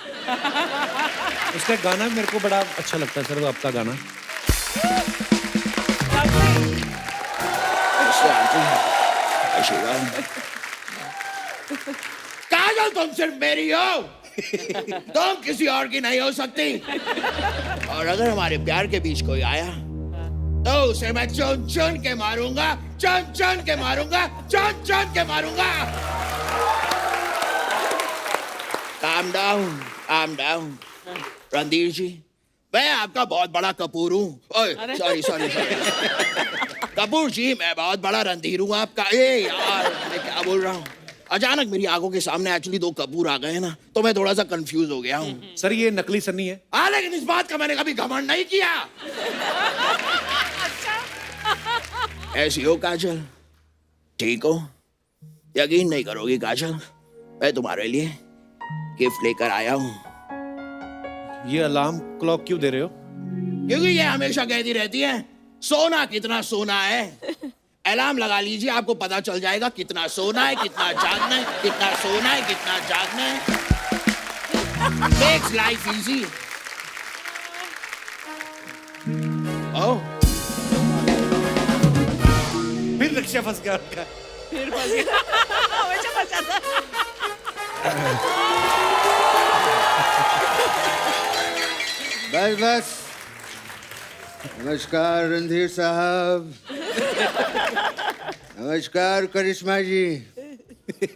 उसका गाना मेरे को बड़ा अच्छा लगता है सर, वो आपका गाना. काजल तुम सिर्फ मेरी हो, तुम किसी और की नहीं हो सकती. और अगर हमारे प्यार के बीच कोई आया तो उसे मैं चुन चुन के मारूंगा, चुन चुन के मारूंगा, चुन चुन के मारूंगा. Calm down, calm down. Randhir जी, मैं आपका बहुत बड़ा कपूर हूँ. सॉरी. कपूर जी, मैं बहुत बड़ा रणधीर हूँ आपका. ए यार, मैं क्या बोल रहा हूँ. अचानक मेरी आंखों के सामने एक्चुअली 2 कपूर आ गए हैं ना, तो मैं थोड़ा सा कंफ्यूज हो गया हूँ. सर ये नकली सन्नी है. हाँ, लेकिन इस बात का मैंने कभी घमंड नहीं किया. ऐसी हो काजल, ठीक हो? यकीन नहीं करोगी काजल, मैं तुम्हारे लिए गिफ्ट लेकर आया हूँ. ये अलार्म क्लॉक क्यों दे रहे हो? क्योंकि ये हमेशा कहती रहती है सोना कितना सोना है. अलार्म लगा लीजिए, आपको पता चल जाएगा कितना सोना है, कितना जागना है, कितना सोना है, कितना जागना है. Makes life easy. Oh, फिर रिक्शा फंस गया उनका. फिर फंस गया. हमेशा फंस जाता है. बस. नमस्कार रणधीर साहब. नमस्कार करिश्मा जी.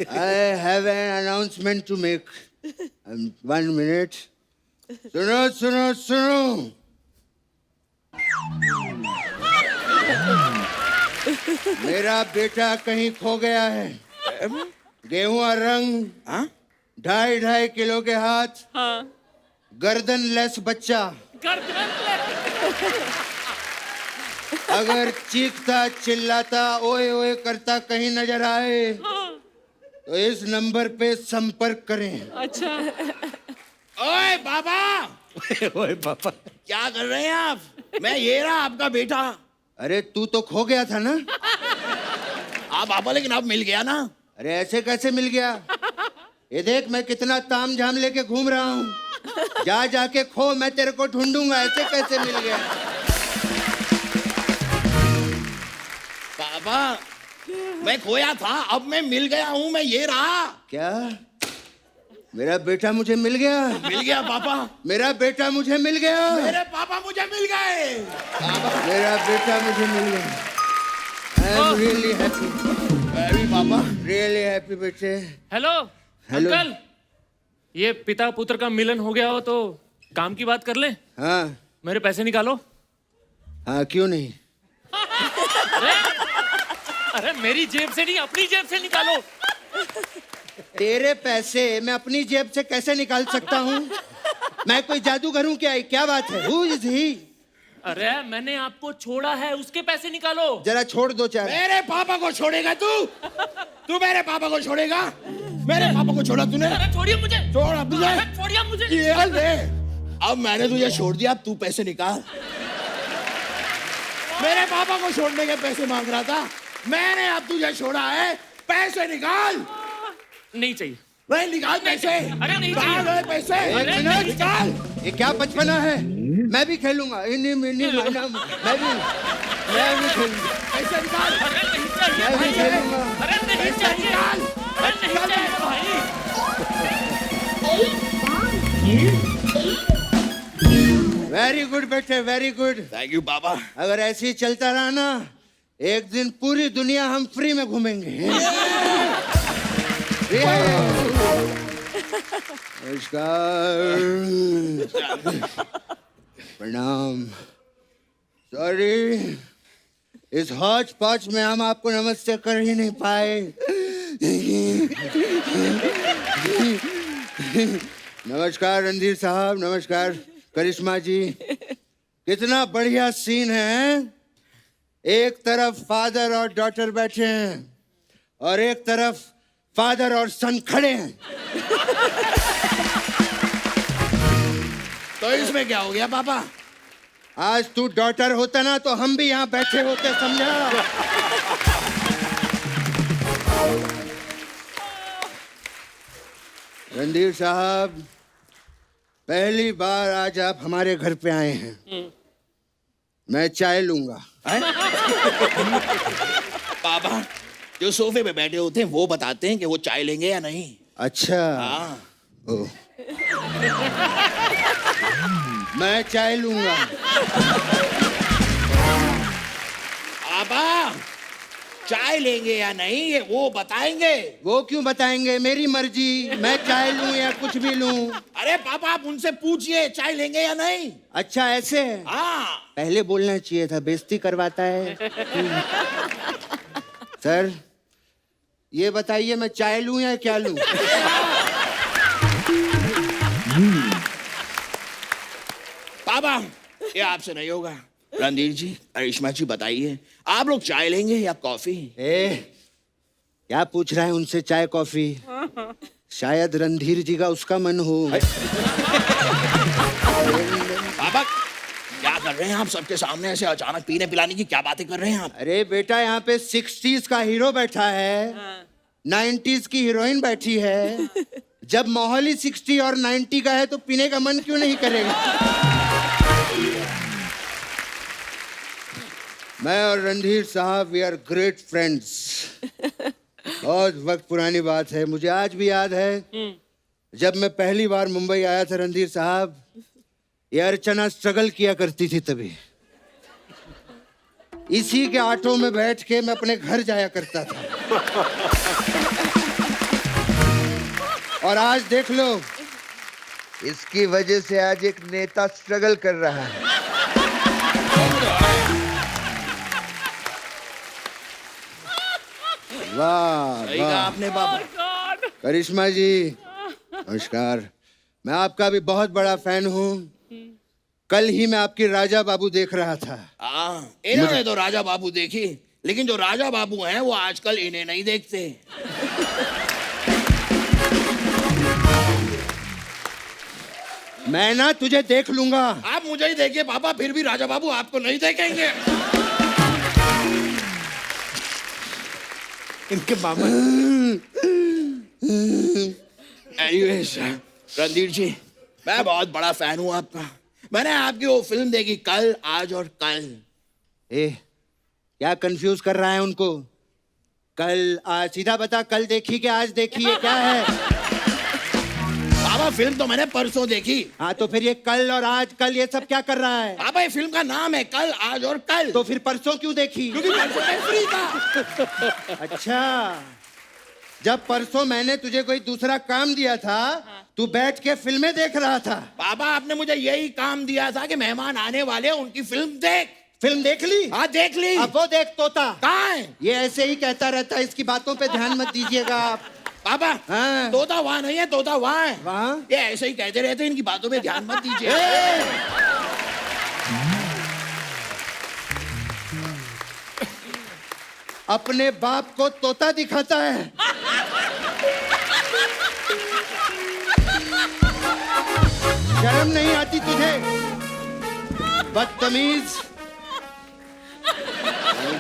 I have an announcement to make. 1 minute. सुनो. मेरा बेटा कहीं खो गया है. गेहुआ रंग, 2.5 किलो के हाथ, गर्दन लेस बच्चा. अगर चीखता चिल्लाता ओए ओए करता कहीं नजर आए तो इस नंबर पे संपर्क करें. अच्छा. ओए बाबा, ओए पापा. क्या कर रहे हैं आप? मैं ये रहा आपका बेटा. अरे तू तो खो गया था ना. हाँ बाबा, लेकिन अब मिल गया ना. अरे ऐसे कैसे मिल गया? ये देख मैं कितना ताम झाम लेके घूम रहा हूँ. जाके खो, मैं तेरे को ढूंढूंगा. ऐसे कैसे मिल गया? बाबा, मैं खोया था, अब मैं मिल गया हूँ. मैं ये रहा. क्या? मेरा बेटा मुझे मिल गया. मिल गया पापा. मेरा बेटा मुझे मिल गया. मेरे पापा मुझे मिल गए. मेरा बेटा मुझे मिल गया. I am really happy. Very पापा. रियली हैप्पी बेटे. Hello hello. अंकल, ये पिता पुत्र का मिलन हो गया हो तो काम की बात कर लें. हाँ मेरे पैसे निकालो. हाँ, क्यों नहीं? अरे मेरी जेब से नहीं, अपनी जेब से निकालो. तेरे पैसे मैं अपनी जेब से कैसे निकाल सकता हूँ? मैं कोई जादूगर हूँ क्या? क्या बात है? Who is he? अरे मैंने आपको छोड़ा है, उसके पैसे निकालो. जरा छोड़ दो चार. मेरे पापा को छोड़ेगा तू? तू मेरे पापा को छोड़ेगा? मेरे पापा को छोड़ा तूने? अरे छोड़िए मुझे. छोड़ अब तुझे. अरे छोड़िए मुझे. ये ले. अब मैंने तुझे छोड़ दिया, अब तू पैसे निकाल. मेरे पापा को छोड़ने के पैसे मांग रहा था, मैंने अब तुझे छोड़ा है. पैसे निकाल. नहीं चाहिए। वह निकाल पैसे। अरे नहीं निकाल चाहिए। पैसे। अरे एक मिनट, निकाल। ये क्या बचपना है? मैं भी खेलूंगा, इन्हीं मिनी माना, मैं भी खेलूंगा, पैसे निकाल। अरे नहीं चाहिए मैं भी भाई। खेलूंगा। अरे नहीं चाहिए। अरे नहीं चाहिए भाई। वेरी गुड बेटे, वेरी गुड। थैंक यू पापा। अगर ऐसे ही चलता रहा ना, एक दिन पूरी दुनिया हम फ्री में घूमेंगे। नमस्कार, प्रणाम। सॉरी, इस हौच पौच में हम आपको नमस्ते कर ही नहीं पाए। नमस्कार रणधीर साहब, नमस्कार करिश्मा जी। कितना बढ़िया सीन है। एक तरफ फादर और डॉटर बैठे हैं और एक तरफ फादर और सन खड़े हैं। तो इसमें क्या हो गया पापा? आज तू डॉटर होता ना तो हम भी यहाँ बैठे होते, समझा? रणधीर साहब, पहली बार आज आप हमारे घर पे आए हैं। मैं चाय लूंगा। पापा, जो सोफे पे बैठे होते हैं वो बताते हैं कि वो चाय लेंगे या नहीं। अच्छा। हाँ। ओ। मैं चाय लूंगा। पापा, चाय लेंगे या नहीं ये वो बताएंगे। वो क्यों बताएंगे? मेरी मर्जी, मैं चाय लूं या कुछ भी लूं। अरे पापा, आप उनसे पूछिए चाय लेंगे या नहीं। अच्छा ऐसे है? हाँ। पहले बोलना चाहिए था, बेइज्जती करवाता है। सर, ये बताइए मैं चाय लूं या क्या लूं? पापा, ये आपसे नहीं होगा। रणधीर जी, करिश्मा जी, बताइए आप लोग चाय लेंगे या कॉफी? क्या पूछ रहा है उनसे चाय कॉफी? शायद रणधीर जी का उसका मन हो। पापा, क्या कर रहे हैं आप सबके सामने ऐसे अचानक पीने पिलाने की क्या बातें कर रहे हैं आप? अरे बेटा, यहाँ पे 60s का हीरो बैठा है, 90s की हीरोइन बैठी है। जब माहौल ही 60 और 90 का है तो पीने का मन क्यों नहीं करेगा? मैं और रणधीर साहब, वी आर ग्रेट फ्रेंड्स। बहुत वक्त पुरानी बात है, मुझे आज भी याद है जब मैं पहली बार मुंबई आया था रणधीर साहब, ये अर्चना स्ट्रगल किया करती थी तभी। इसी के ऑटो में बैठ के मैं अपने घर जाया करता था। और आज देख लो, इसकी वजह से आज एक नेता स्ट्रगल कर रहा है। वाह सही कहा वाह। आपने पापा। करिश्मा जी, नमस्कार। मैं आपका भी बहुत बड़ा फैन हूँ। कल ही मैं आपकी राजा बाबू देख रहा था। हाँ, इन्होंने तो राजा बाबू देखी, लेकिन जो राजा बाबू हैं वो आजकल इन्हें नहीं देखते। मैं ना तुझे देख लूंगा। आप मुझे ही देखिए पापा, फिर भी राजा बाबू आपको नहीं देखेंगे। इनके मामा। एनीवेज, रणधीर जी, मैं बहुत बड़ा फैन हूँ आपका। मैंने आपकी वो फिल्म देखी, कल, आज और कल। क्या कंफ्यूज कर रहा है उनको? कल आज, सीधा बता, कल देखी कि आज देखी है, क्या है? पापा, फिल्म तो मैंने परसों देखी। हाँ, तो फिर ये कल और आज कल ये सब क्या कर रहा है? पापा, ये फिल्म का नाम है कल, आज और कल। तो फिर परसों क्यों देखी? क्योंकि परसों मैं फ्री था। अच्छा, जब परसों मैंने तुझे कोई दूसरा काम दिया था, तू बैठ के फिल्में देख रहा था। पापा, आपने मुझे यही काम दिया था कि मेहमान आने वाले, उनकी फिल्म देख। फिल्म देख ली? हाँ, देख ली। अब वो देख तोता। कहाँ है? ये ऐसे ही कहता रहता है, इसकी बातों पे ध्यान मत दीजिएगा आप। पापा, हाँ। तोता वहाँ नहीं है, तोता वहाँ है। वहाँ? ये ऐसे ही कहते रहते हैं, इनकी बातों पे ध्यान मत दीजिए। अपने बाप को तोता दिखाता है। शर्म नहीं आती तुझे? बदतमीज।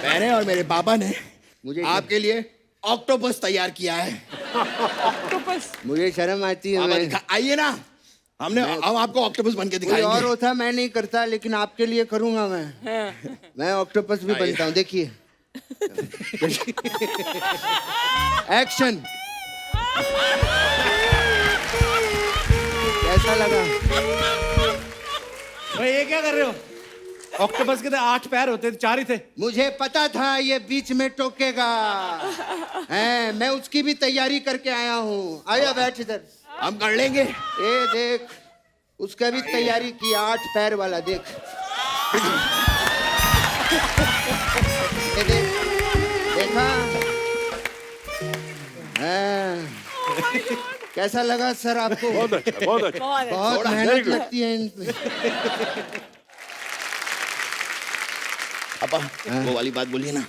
मैंने और मेरे पापा ने मुझे आपके लिए ऑक्टोपस तैयार किया है। ऑक्टोपस मुझे शर्म आती है। बाबा मैं आइए ना, हम आपको ऑक्टोपस बन के कोई और दिखाएंगे। होता मैं नहीं करता, लेकिन आपके लिए करूंगा मैं ऑक्टोपस भी बनता हूँ। देखिए एक्शन। कैसा लगा? भाई ये क्या कर रहे हो? ऑक्टोपस के तो 8 पैर होते थे, 4 ही थे। मुझे पता था ये बीच में टोकेगा। हैं, मैं उसकी भी तैयारी करके आया हूँ। आया बैठ इधर। हम कर लेंगे। ए देख, उसका भी तैयारी की, 8 पैर वाला देख। ये देख, देखा? हैं, कैसा लगा सर आपको? बहुत अच्छा, बहुत अच्छा। बहुत मेहनत लगती है इनमें। पापा वो वाली बात बोलिए ना,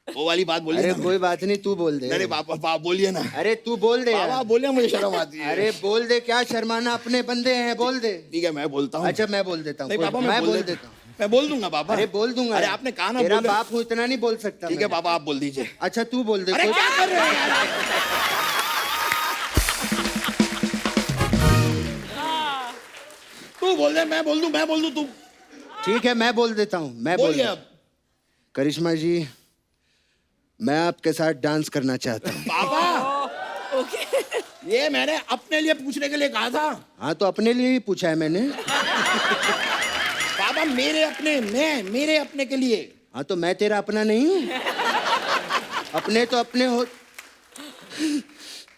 वो वाली बात बोलिए अरे ना। कोई बात नहीं, तू बोल दे। अरे पापा बोलिए ना। अरे तू बोल दे यार। पापा बोलिए, मुझे शर्म आती है। अरे बोल दे, क्या शर्माना, अपने बंदे हैं, बोल दे। ठीक है मैं बोलता हूँ। अच्छा मैं बोल देता हूँ। नहीं पापा मैं बोल देता हूँ। मैं बोल दूंगा पापा। अरे बोल दूंगा। अरे आपने कहा ना तेरा बोल दे। बाप हूँ, इतना नहीं बोल सकता। ठीक है मैं। पापा आप बोल दीजिए। अच्छा तू बोल दे। अरे कोई- क्या कर रहे हो यार? तू बोल दे, मैं बोल दूं तू ठीक है मैं बोल देता हूँ। मैं बोल बोलिए देता अब। हूँ। करिश्मा जी, मैं आपके साथ डांस करना चाहता हूँ। पापा ये मैंने अपने लिए पूछने के लिए कहा था। हाँ तो अपने लिए ही पूछा है मैंने। पापा मेरे अपने के लिए। हाँ तो मैं तेरा अपना नहीं हूँ? अपने तो अपने हो।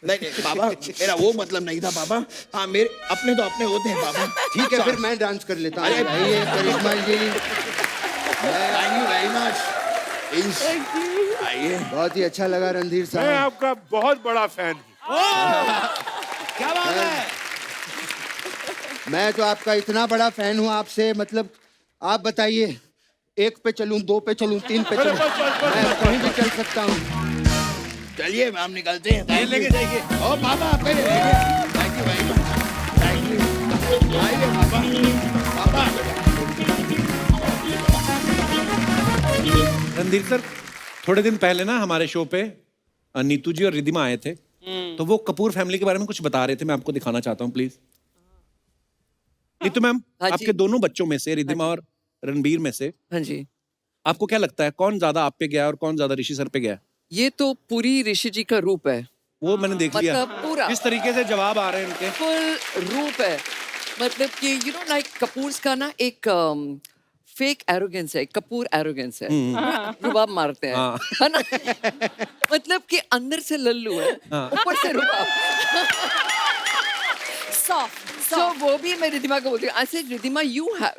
नहीं पापा मेरा वो मतलब नहीं था पापा। हाँ मेरे अपने तो अपने होते हैं पापा। ठीक है फिर मैं डांस कर लेता हूँ। अरे आइए करिश्मा जी, थैंक यू वेरी मच। आइए। बहुत ही अच्छा लगा रणधीर मैं साहब। आपका बहुत बड़ा फैन हूँ। क्या बात है? मैं तो आपका इतना बड़ा फैन हूँ आपसे, मतलब आप बताइए, 1 पे चलूं, 2 पे चलूं, 3 पे चलूं, मैं कहीं भी चल सकता हूँ। चलिए हम निकलते हैं। Thank you. लेके जाइए। ओ पापा आप पहले लेके। Thank you very much. Thank you. आइए पापा। रणधीर सर, थोड़े दिन पहले ना हमारे शो पे नीतू जी और रिद्धिमा आए थे, तो वो कपूर फैमिली के बारे में कुछ बता रहे थे। मैं आपको दिखाना चाहता हूँ प्लीज। नीतू मैम, हाँ जी। आपके दोनों बच्चों में से, रिद्धिमा और रणबीर में से, हाँ जी, आपको क्या लगता है कौन ज्यादा आप पे गया और कौन ज्यादा ऋषि सर पे गया? ये तो पूरी ऋषि जी का रूप है, वो मैंने देख लिया। मतलब पूरा। जिस तरीके से जवाब आ रहे हैं इनके। फुल रूप है। मतलब कि यू नो लाइक कपूर्स का ना एक फेक एरोगेंस है, कपूर एरोगेंस है, रुबाब मारते हैं, हाँ। है ना? मतलब कि अंदर से लल्लू है, ऊपर से रुबाब। सो वो भी मैं रिद्धिमा को बोलती हूँ, ऐसे रिद्धिमा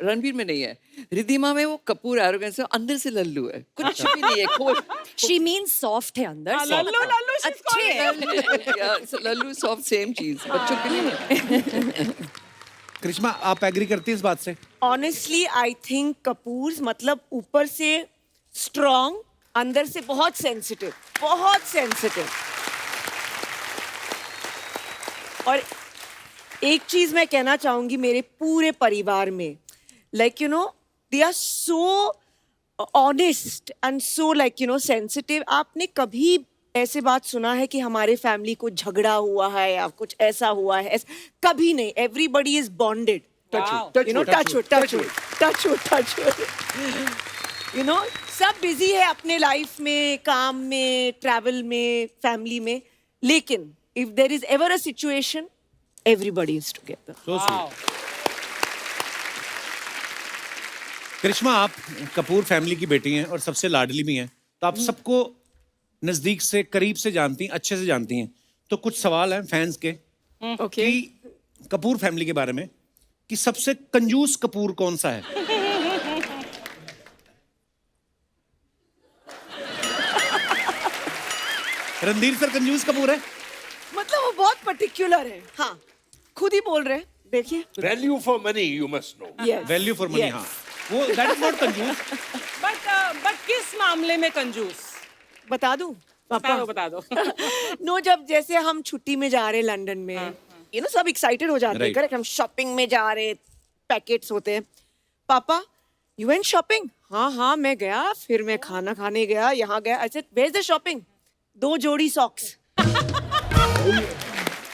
रणबीर में नहीं है, रिद्धिमा में वो कपूर एरोगेंस है, अंदर से लल्लू है, कुछ भी नहीं है, खोल। शी मीन्स सॉफ्ट है अंदर। Lallu Lallu she's calling. Lallu soft same चीज बच्चों के लिए। करिश्मा, आप एग्री करती है इस बात से? ऑनेस्टली आई थिंक कपूर्स मतलब ऊपर से स्ट्रॉन्ग, अंदर से बहुत सेंसिटिव, बहुत सेंसिटिव। और एक चीज मैं कहना चाहूंगी मेरे पूरे परिवार में, like you know they are so honest and so like you know sensitive. आपने कभी ऐसे बात सुना है कि हमारे फैमिली को झगड़ा हुआ है या कुछ ऐसा हुआ है? कभी नहीं। Everybody is bonded. You know touch you know सब बिजी है अपने लाइफ में, काम में, ट्रैवल में, फैमिली में, लेकिन if there is ever a situation everybody is together. So sweet. Karishma, आप कपूर फैमिली की बेटी हैं और सबसे लाडली भी हैं, तो आप सबको नजदीक से, करीब से जानती हैं, अच्छे से जानती हैं। तो कुछ सवाल हैं फैंस के Okay. कि कपूर फैमिली के बारे में, कि सबसे कंजूस कपूर कौन सा है? रणधीर सर कंजूस कपूर है? मतलब वो बहुत पर्टिकुलर है। हाँ, खुद ही बोल रहे हैं, देखिए। Value for money you must know. Yes. Value for money. Yes. हाँ, वो दैट इज नॉट कंजूस। बट किस मामले में कंजूस? बता दूं बता दो। नो, जब जैसे हम छुट्टी में जा रहे लंदन में, यू नो सब एक्साइटेड हो जाते हैं, Right. करेक्ट? हम शॉपिंग में जा रहे, पैकेट्स होते हैं। पापा, यू वेंट शॉपिंग? हाँ मैं गया, फिर मैं खाना खाने गया, यहाँ गया। I said where is the shopping? 2 जोड़ी socks.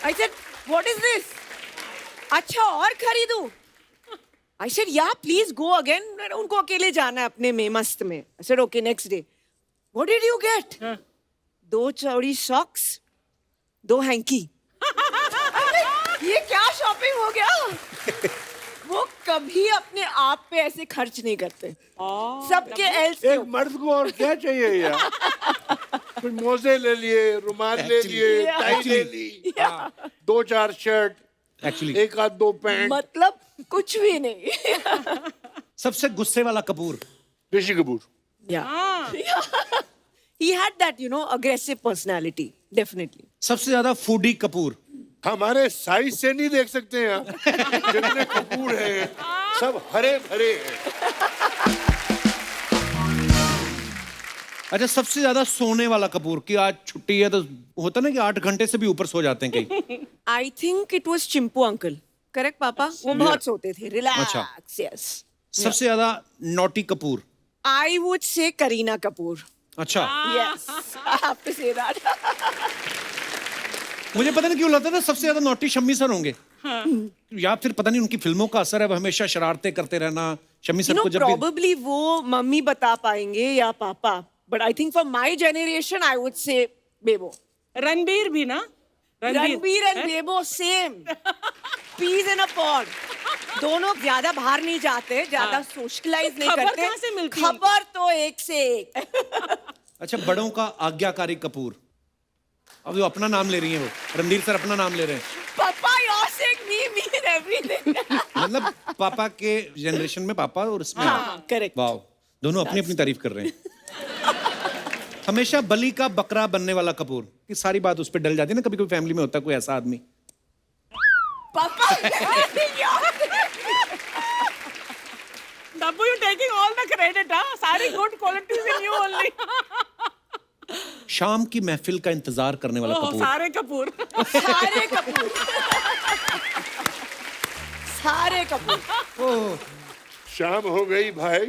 I said, what is this? अच्छा और खरीदूं? I said, yeah, please go again. उनको अकेले जाना है अपने में मस्त में. I said, okay, next day. What did you get? 2 चौड़ी socks, 2 hanky. ये क्या शॉपिंग हो गया? वो कभी अपने आप पे ऐसे खर्च नहीं करते. सबके एल्स के एक मर्द को और क्या चाहिए यार? कुछ मोजे ले लिए, रुमाल ले लिए, टाई ले ली, 2-4 शर्ट, एक्चुअली 1-2 पैंट. मतलब कुछ भी नहीं. सबसे गुस्से वाला Kapoor. Rishi Kapoor. Yeah. He had that, you know, aggressive personality, definitely. सबसे ज्यादा फूडी कपूर. हमारे साइज से नहीं देख सकते हैं आप. जितने कपूर हैं सब हरे भरे हैं. अच्छा, सबसे ज्यादा सोने वाला कपूर कि आज छुट्टी है तो होता ना कि 8 घंटे से भी ऊपर सो जाते हैं कहीं. I think it was Chimpu uncle. Correct पापा? वो बहुत सोते थे. Relax, yes. सबसे ज्यादा naughty Kapoor. I would say Kareena Kapoor. अच्छा, Yes, I have to say that. मुझे पता नहीं क्यों लगता था सबसे ज्यादा नॉटी शम्मी सर होंगे. या फिर पता नहीं उनकी फिल्मों का असर है, वो हमेशा शरारतें करते रहना. शम्मी You सर know, को जब भी probably वो मम्मी बता पाएंगे या पापा. But I think for my generation, I would say Bebo. Ranbir भी ना. Ranbir and Bebo same. Peas in a pod. दोनों ज्यादा बाहर नहीं जाते, ज्यादा सोशलाइज नहीं खबर करते. कहाँ से मिलती है खबर तो एक से एक. अच्छा, बड़ों का आज्ञाकारी कपूर. अब वो अपना नाम ले रही हैं, वो रणधीर सर अपना नाम ले रहे हैं. पापा you're saying me and everything. मतलब पापा के जनरेशन में पापा और इसमें हाँ, correct. वाह, दोनों अपनी अपनी तारीफ कर रहे हैं. हमेशा बलि का बकरा बनने वाला कपूर कि सारी बात उस पर डल जाती है ना. कभी कभी फैमिली में होता है कोई ऐसा आदमी. पापा Dabbu, you taking all the credit, huh? सारी good qualities in you only. शाम की महफिल का इंतजार करने वाला ओह, कपूर. सारे कपूर. सारे कपूर. सारे कपूर. शाम हो गई भाई.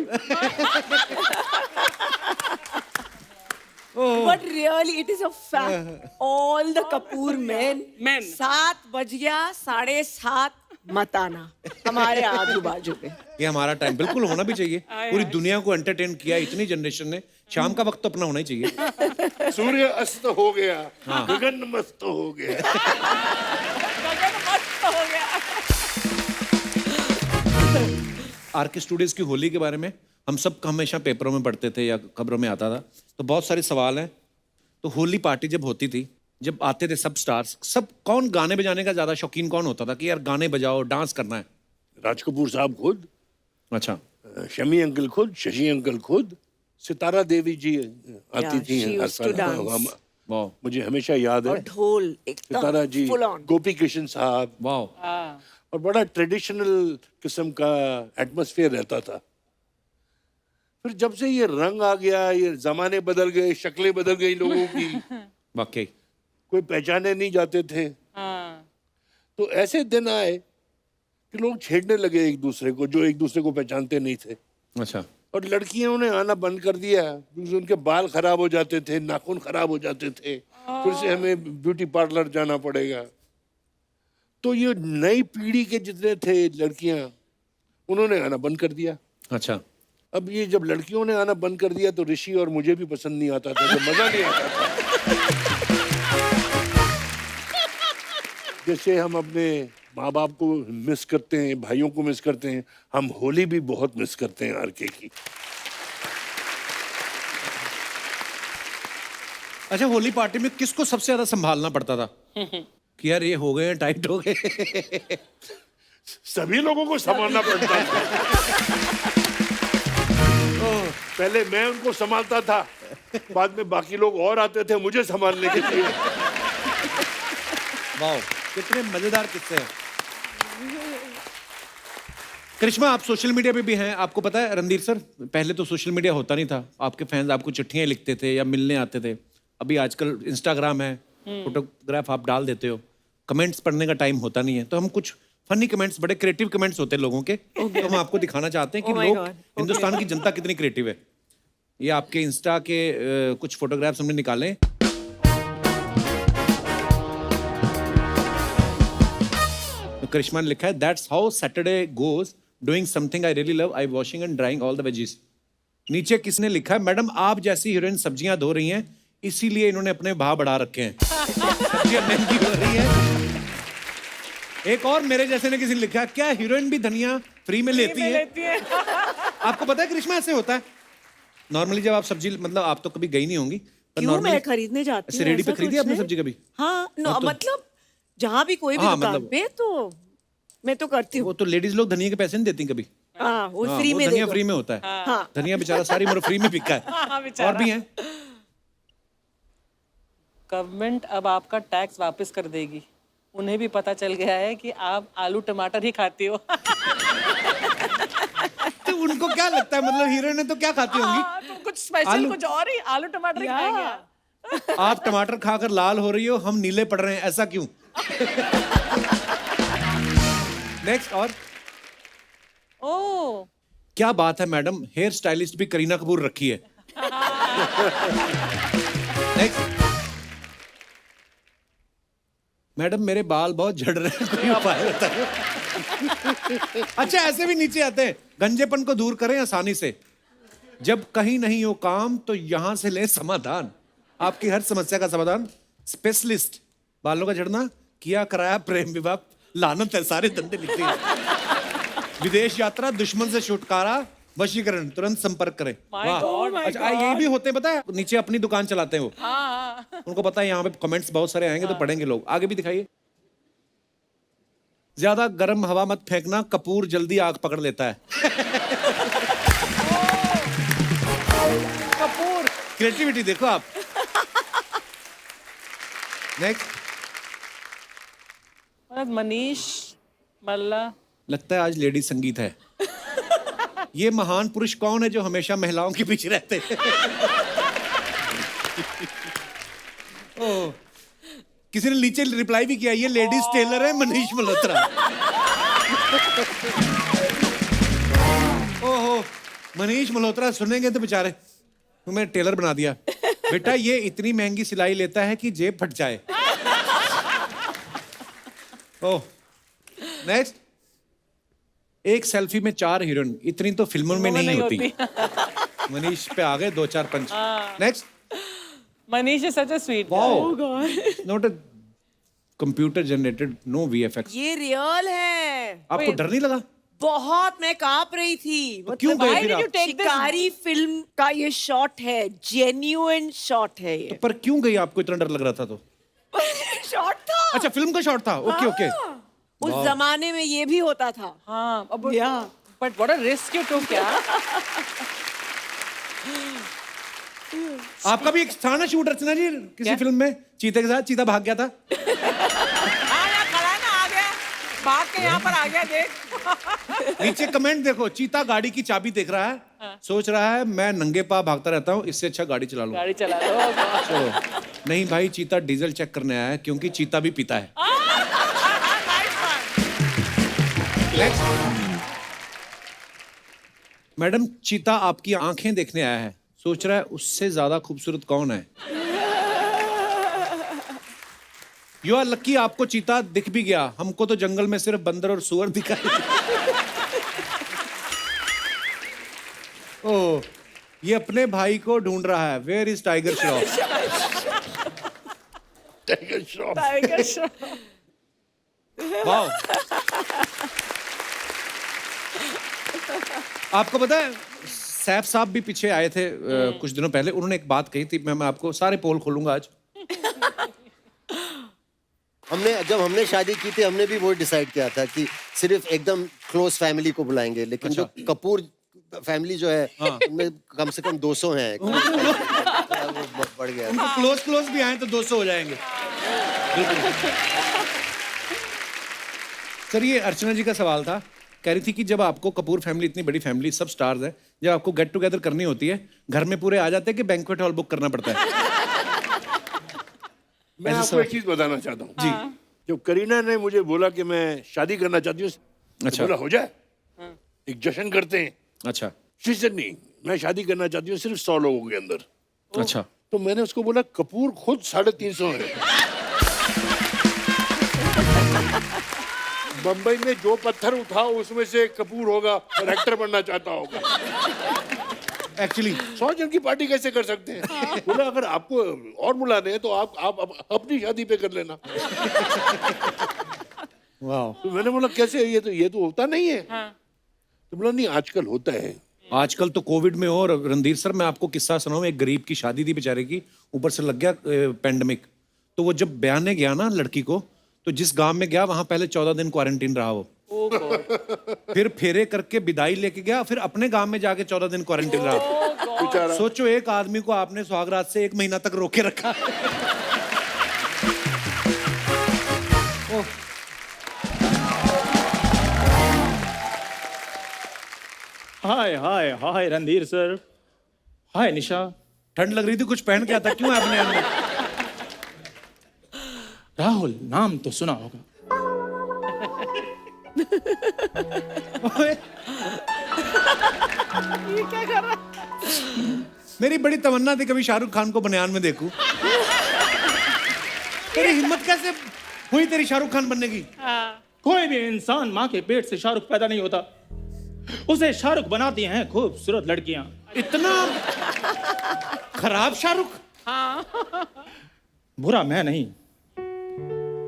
But really, it is a fact. All the Kapoor men. 7 बज गया, 7:30 मत आना हमारे आजू बाजू पे. ये हमारा टाइम बिल्कुल होना भी चाहिए. पूरी दुनिया को एंटरटेन किया इतनी जनरेशन ने. शाम का वक्त तो अपना होना ही चाहिए. सूर्य अस्त हो गया, गगन मस्त हो गया. आर के स्टूडियोज की होली के बारे में हम सब हमेशा पेपरों में पढ़ते थे या खबरों में आता था, तो बहुत सारे सवाल हैं. तो होली पार्टी जब होती थी, जब आते थे सब स्टार्स, सब कौन गाने बजाने का ज्यादा शौकीन कौन होता था कि यार गाने बजाओ, डांस करना है? राज कपूर साहब खुद, अच्छा, शमी अंकल खुद, शशि अंकल खुद, सितारा देवी जी आती थी she हर used to साल. dance. वाह मुझे हमेशा याद और है ढोल सितारा जी, एकदम full on. गोपी कृष्ण साहब, वाह. और बड़ा ट्रेडिशनल किस्म का एटमॉस्फेयर रहता था. फिर जब से ये रंग आ गया, ये जमाने बदल गए, शक्लें बदल गई लोगों की, वाकई कोई पहचाने नहीं जाते थे. तो ऐसे दिन आए कि लोग छेड़ने लगे एक दूसरे को, जो एक दूसरे को पहचानते नहीं थे. अच्छा. और लड़कियों ने आना बंद कर दिया क्योंकि उनके बाल खराब हो जाते थे, नाखून खराब हो जाते थे, फिर से हमें ब्यूटी पार्लर जाना पड़ेगा. तो ये नई पीढ़ी के जितने थे लड़कियां, उन्होंने आना बंद कर दिया. अच्छा. अब ये जब लड़कियों ने आना बंद कर दिया तो ऋषि और मुझे भी पसंद नहीं आता था, तो मजा नहीं आता था. जैसे हम अपने माँ बाप को मिस करते हैं, भाइयों को मिस करते हैं, हम होली भी बहुत मिस करते हैं आरके की. अच्छा, होली पार्टी में किसको सबसे ज्यादा संभालना पड़ता था कि यार ये हो गए, टाइट हो गए? सभी लोगों को संभालना पड़ता था. पहले मैं उनको संभालता था, बाद में बाकी लोग और आते थे मुझे संभालने के लिए. वाह, कितने मजेदार किस्से हैं. करिश्मा, आप सोशल मीडिया पे भी हैं. आपको पता है रणधीर सर, पहले तो सोशल मीडिया होता नहीं था. आपके फैंस आपको चिट्ठियां लिखते थे या मिलने आते थे. अभी आजकल इंस्टाग्राम है, फोटोग्राफ आप डाल देते हो. कमेंट्स पढ़ने का टाइम होता नहीं है, तो हम कुछ फनी कमेंट्स, बड़े क्रिएटिव कमेंट्स होते हैं लोगों के, तो हम आपको दिखाना चाहते हैं कि Oh my लोग, God. हिंदुस्तान की जनता कितनी क्रिएटिव है. ये आपके इंस्टा के कुछ फोटोग्राफ्स हमने निकाले. तो करिश्मा ने लिखा है that's how Saturday goes doing something I really love I washing and drawing all the veggies. नीचे किसने लिखा है मैडम आप जैसी हीरोइन सब्जियां धो रही हैं इसीलिए इन्होंने अपने भाव बढ़ा रखे हैं, सब्जियां महंगी हो रही है। एक और मेरे जैसे ने किसी ने लिखा क्या हीरोइन भी धनिया फ्री में लेती है? आपको पता है करिश्मा ऐसे होता है नॉर्मली जब आप सब्जी मतलब आप तो कभी गई नहीं होंगी पर क्यों normally- मैं खरीदने जाती ऐसे हूँ, रेडी पे ऐसा खरीदी कुछ आपने नहीं। सब्जी कभी? हाँ हाँ, तो- मतलब जहाँ भी कोई भी हाँ, दुकान मतलब- पे तो मैं तो करती हूँ। वो तो लेडीज लोग धनिया के पैसे नहीं देती कभी। हाँ वो हाँ, फ्री वो में दे धनिया दो। फ्री में होता है। हाँ धनिया बेचारा सारी उम्र फ्री में बिका है। और भी हैं गवर्नमेंट अब आपका टैक्स वापस कर देगी, उन्हें भी पता चल गया है कि आप आलू टमाटर ही खाती हो। तो उनको क्या लगता है मतलब हीरोइन तो क्या खाती होंगी? तो कुछ स्पेशल आलू- कुछ और ही आलू टमाटर ही खाएंगे। आप टमाटर खाकर लाल हो रही हो हम नीले पड़ रहे हैं ऐसा क्यों? नेक्स्ट और ओह क्या बात है मैडम हेयर स्टाइलिस्ट भी करीना कपूर रखी है। नेक्स्ट मैडम मेरे बाल बहुत झड़ रहे हैं कोई उपाय बताओ। अच्छा ऐसे भी नीचे आते हैं गंजेपन को दूर करें आसानी से जब कहीं नहीं हो काम तो यहां से ले समाधान आपकी हर समस्या का समाधान स्पेशलिस्ट बालों का झड़ना किया कराया प्रेम विवाह लानत है सारे धंधे लिखते हैं विदेश यात्रा दुश्मन से छुटकारा वशीकरण तुरंत संपर्क करें। वाह अच्छा ये भी होते हैं पता है नीचे अपनी दुकान चलाते हैं वो उनको पता है यहाँ पे कमेंट्स बहुत सारे आएंगे तो पढ़ेंगे लोग आगे भी दिखाइए। ज्यादा गर्म हवा मत फेंकना कपूर जल्दी आग पकड़ लेता है। कपूर क्रिएटिविटी देखो आप। नेक्स्ट मनीष मल्ला लगता है आज लेडी संगीत है। ये महान पुरुष कौन है जो हमेशा महिलाओं के पीछे रहते हैं? ओह, किसी ने नीचे रिप्लाई भी किया ये लेडीज टेलर है मनीष मल्होत्रा। ओहो मनीष मल्होत्रा सुनेंगे तो बेचारे तुम्हें टेलर बना दिया। बेटा ये इतनी महंगी सिलाई लेता है कि जेब फट जाए। ओह नेक्स्ट एक सेल्फी में 4 हीरोइन इतनी तो फिल्मों में नहीं होती। मनीष पे आ गए 2-4 punch. Next Manish is such a sweet wow not a computer generated no VFX. ये रियल है। आपको डर नहीं लगा? बहुत मैं कांप रही थी। क्यों गए फिर आप? शिकारी फिल्म का ये शॉट है जेन्युइन शॉट है ये। पर क्यों गई आपको इतना डर लग रहा था तो? शॉट था। अच्छा फिल्म का शॉट था ओके ओके। उस जमाने में ये भी होता था। हाँ अब या but what a risk you took यार। आपका भी एक था ना शूट रचना जी किसी फिल्म में चीते के साथ चीता भाग गया था। हाँ यार खड़ा है ना आ गया भाग के यहाँ पर आ गया देख। नीचे कमेंट देखो चीता गाड़ी की चाबी देख रहा है सोच रहा है मैं नंगे पाँव भागता रहता हूँ इससे अच्छा गाड़ी चला लूं। गाड़ी चला लो चलो नहीं भाई चीता डीजल चेक करने आया है क्योंकि चीता भी पीता है। मैडम चीता आपकी आंखें देखने आया है सोच रहा है उससे ज्यादा खूबसूरत कौन है। यू आर लकी आपको चीता दिख भी गया हमको तो जंगल में सिर्फ बंदर और सुअर दिखाई। ओह ये अपने भाई को ढूंढ रहा है where is Tiger Shroff. Tiger Shroff Tiger Shroff. Wow आपको पता है सैफ साहब भी पीछे आए थे कुछ दिनों पहले उन्होंने एक बात कही थी मैं आपको सारे पोल खोलूंगा आज। जब हमने शादी की थी हमने भी वो डिसाइड किया था कि सिर्फ एकदम क्लोज फैमिली को बुलाएंगे लेकिन जो कपूर फैमिली जो है उनमें कम से कम 200 हैं। वो बढ़ गया उनको क्लोज भी आए तो 200 हो जाएंगे। सर ये अर्चना जी का सवाल था कह रही थी कि जब आपको कपूर फैमिली इतनी बड़ी फैमिली सब स्टार्स है जब आपको गेट टुगेदर करनी होती है घर में पूरे आ जाते हैं कि बैंक्वेट हॉल बुक करना पड़ता है। मैं आपको एक चीज बताना चाहता हूँ जी जब करीना ने मुझे बोला कि मैं शादी करना चाहती हूँ अच्छा। बोला हो जाए एक जश्न करते हैं। अच्छा शीर्षक नहीं मैं शादी करना चाहती हूँ सिर्फ 100 लोगों के अंदर। अच्छा तो मैंने उसको बोला कपूर खुद 350 है बम्बई में जो पत्थर उठाओ उसमें से कपूर होगा और एक्टर बनना चाहता होगा। एक्चुअली 100 जन की पार्टी कैसे कर सकते हैं? बोला अगर आपको और बुलाने हैं तो आप अपनी शादी पे कर लेना। वाह। तो मैंने बोला कैसे, ये तो होता नहीं है। तो बोला नहीं आजकल होता है। आजकल तो कोविड में हो। और रणधीर सर मैं आपको किस्सा सुनाऊं, एक गरीब की शादी थी बेचारे की, ऊपर से लग गया पेंडेमिक। तो वो जब बयाने गया ना लड़की को, तो जिस गांव में गया वहां पहले 14 दिन क्वारंटीन रहा वो। फिर फेरे करके विदाई लेके गया, फिर अपने गांव में जाके 14 दिन क्वारंटीन रहा। बेचारा। सोचो एक आदमी को आपने सुहागरात से 1 महीना तक रोके रखा। हाय हाय हाय रणधीर सर, हाय निशा। ठंड लग रही थी, कुछ पहन के आता क्यों है अपने अंदर? राहुल नाम तो सुना होगा। ये क्या कर रहा है? मेरी बड़ी तमन्ना थी कभी शाहरुख खान को बनियान में देखूं। तेरी हिम्मत कैसे हुई तेरी शाहरुख खान बनने की? कोई भी इंसान माँ के पेट से शाहरुख पैदा नहीं होता, उसे शाहरुख बनाती हैं खूबसूरत लड़कियां। इतना खराब शाहरुख? बुरा मैं नहीं,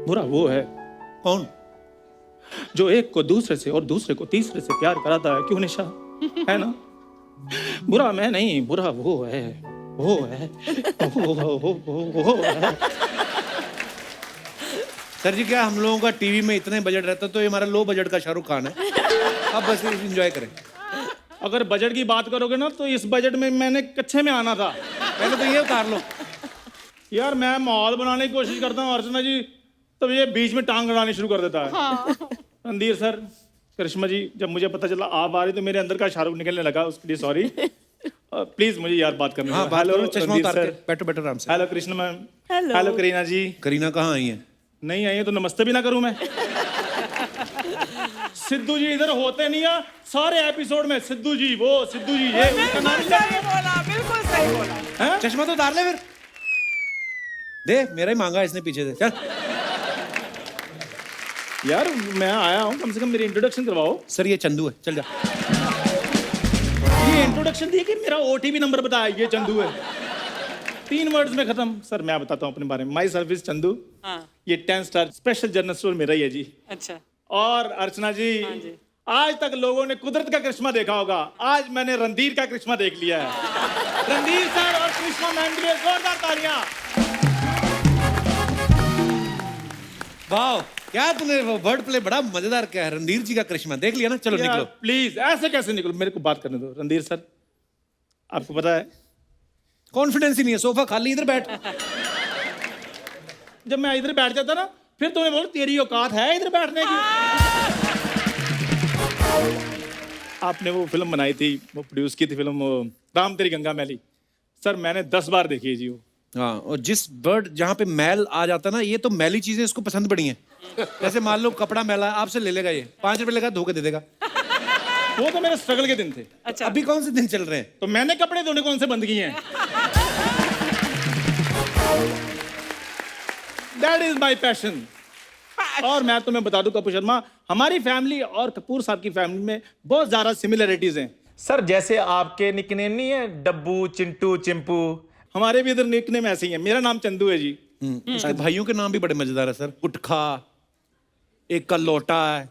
बुरा वो है। कौन? जो एक को दूसरे से और दूसरे को तीसरे से प्यार कराता है। क्यों निशा, है ना? बुरा मैं नहीं, बुरा वो है, वो है, वो है। सर जी क्या हम लोगों का टीवी में इतने बजट रहता तो ये हमारा लो बजट का शाहरुख खान है। अब बस एंजॉय करें। अगर बजट की बात करोगे ना तो इस बजट में मैंने कच्चे में आना था। पहले तो ये उतार लो। यार मैं माहौल बनाने की कोशिश करता हूँ अर्चना जी, तब ये बीच में टांग अड़ानी शुरू कर देता है। रणधीर सर, करिश्मा जी, जब मुझे पता चला आप आ रही तो मेरे अंदर का शाहरुख निकलने लगा, उसके लिए सॉरी। प्लीज मुझे यार बात करनी है। हाँ, बात करो, चश्मा उतार के बैठो बैठो आराम से। Hello Krishna ma'am. Hello. Hello Kareena ji. Kareena कहाँ आई है? नहीं आई है तो नमस्ते भी ना करूं मैं? सिद्धू जी इधर होते नहीं है सारे एपिसोड में। सिद्धू जी वो, सिद्धू जी ये, उनका नाम बिल्कुल सही बोला। है? चश्मा तो उतार ले फिर। दे, मेरा ही मांगा इसने पीछे से। चल यार मैं आया हूँ, कम से कम मेरी इंट्रोडक्शन करवाओ। सर ये चंदू है, चल जा। ये इंट्रोडक्शन दी कि मेरा ओटीपी नंबर बताया, ये चंदू है। 3 वर्ड्स में खत्म। सर मैं बताता हूँ अपने बारे में। माई सर्विस चंदू। ये 10 स्टार स्पेशल जनरल स्टोर मेरा ही है जी। अच्छा। और अर्चना जी, आज तक लोगों ने कुदरत का करिश्मा देखा होगा, आज मैंने रणधीर का करिश्मा देख लिया है। रणधीर सर और करिश्मा मैम के लिए जोरदार तालियां। वाह, क्या तूने वर्ड प्ले बड़ा मजेदार किया है। रणधीर जी का करिश्मा देख लिया ना? चलो निकलो। प्लीज ऐसे कैसे निकलो, मेरे को बात करने दो। रणधीर सर, आपको पता है कॉन्फिडेंस ही नहीं है, सोफा खाली, इधर बैठ। जब मैं इधर बैठ जाता ना, फिर तुम्हें बोल तेरी औकात है इधर बैठने की। आपने वो फिल्म बनाई थी, वो प्रोड्यूस की थी फिल्म, वो राम तेरी गंगा मैली। सर मैंने 10 बार देखी है जी वो। हाँ, और जिस वर्ड जहाँ पे मैल आ जाता ना, ये तो मैली चीजें इसको पसंद पड़ी हैं। जैसे मान लो कपड़ा मैला, आपसे ले लेगा ये, 5 रुपए लेगा, धो के दे देगा। वो तो मेरे स्ट्रगल के दिन थे। अच्छा। अभी कौन से दिन चल रहे हैं? तो मैंने कपड़े धोने कौन से बंद किए हैं? That is my passion। और मैं तुम्हें बता दूं कपूर शर्मा, हमारी फैमिली और कपूर साहब की फैमिली में बहुत ज्यादा सिमिलरिटीज हैं। सर जैसे आपके निकनेम नहीं है डब्बू, चिंटू, चिंपू, हमारे भी इधर निकनेम ऐसे ही है। मेरा नाम चंदू है जी। उसके भाइयों के नाम भी बड़े मजेदार है सर। गुटखा, एक का लोटा है,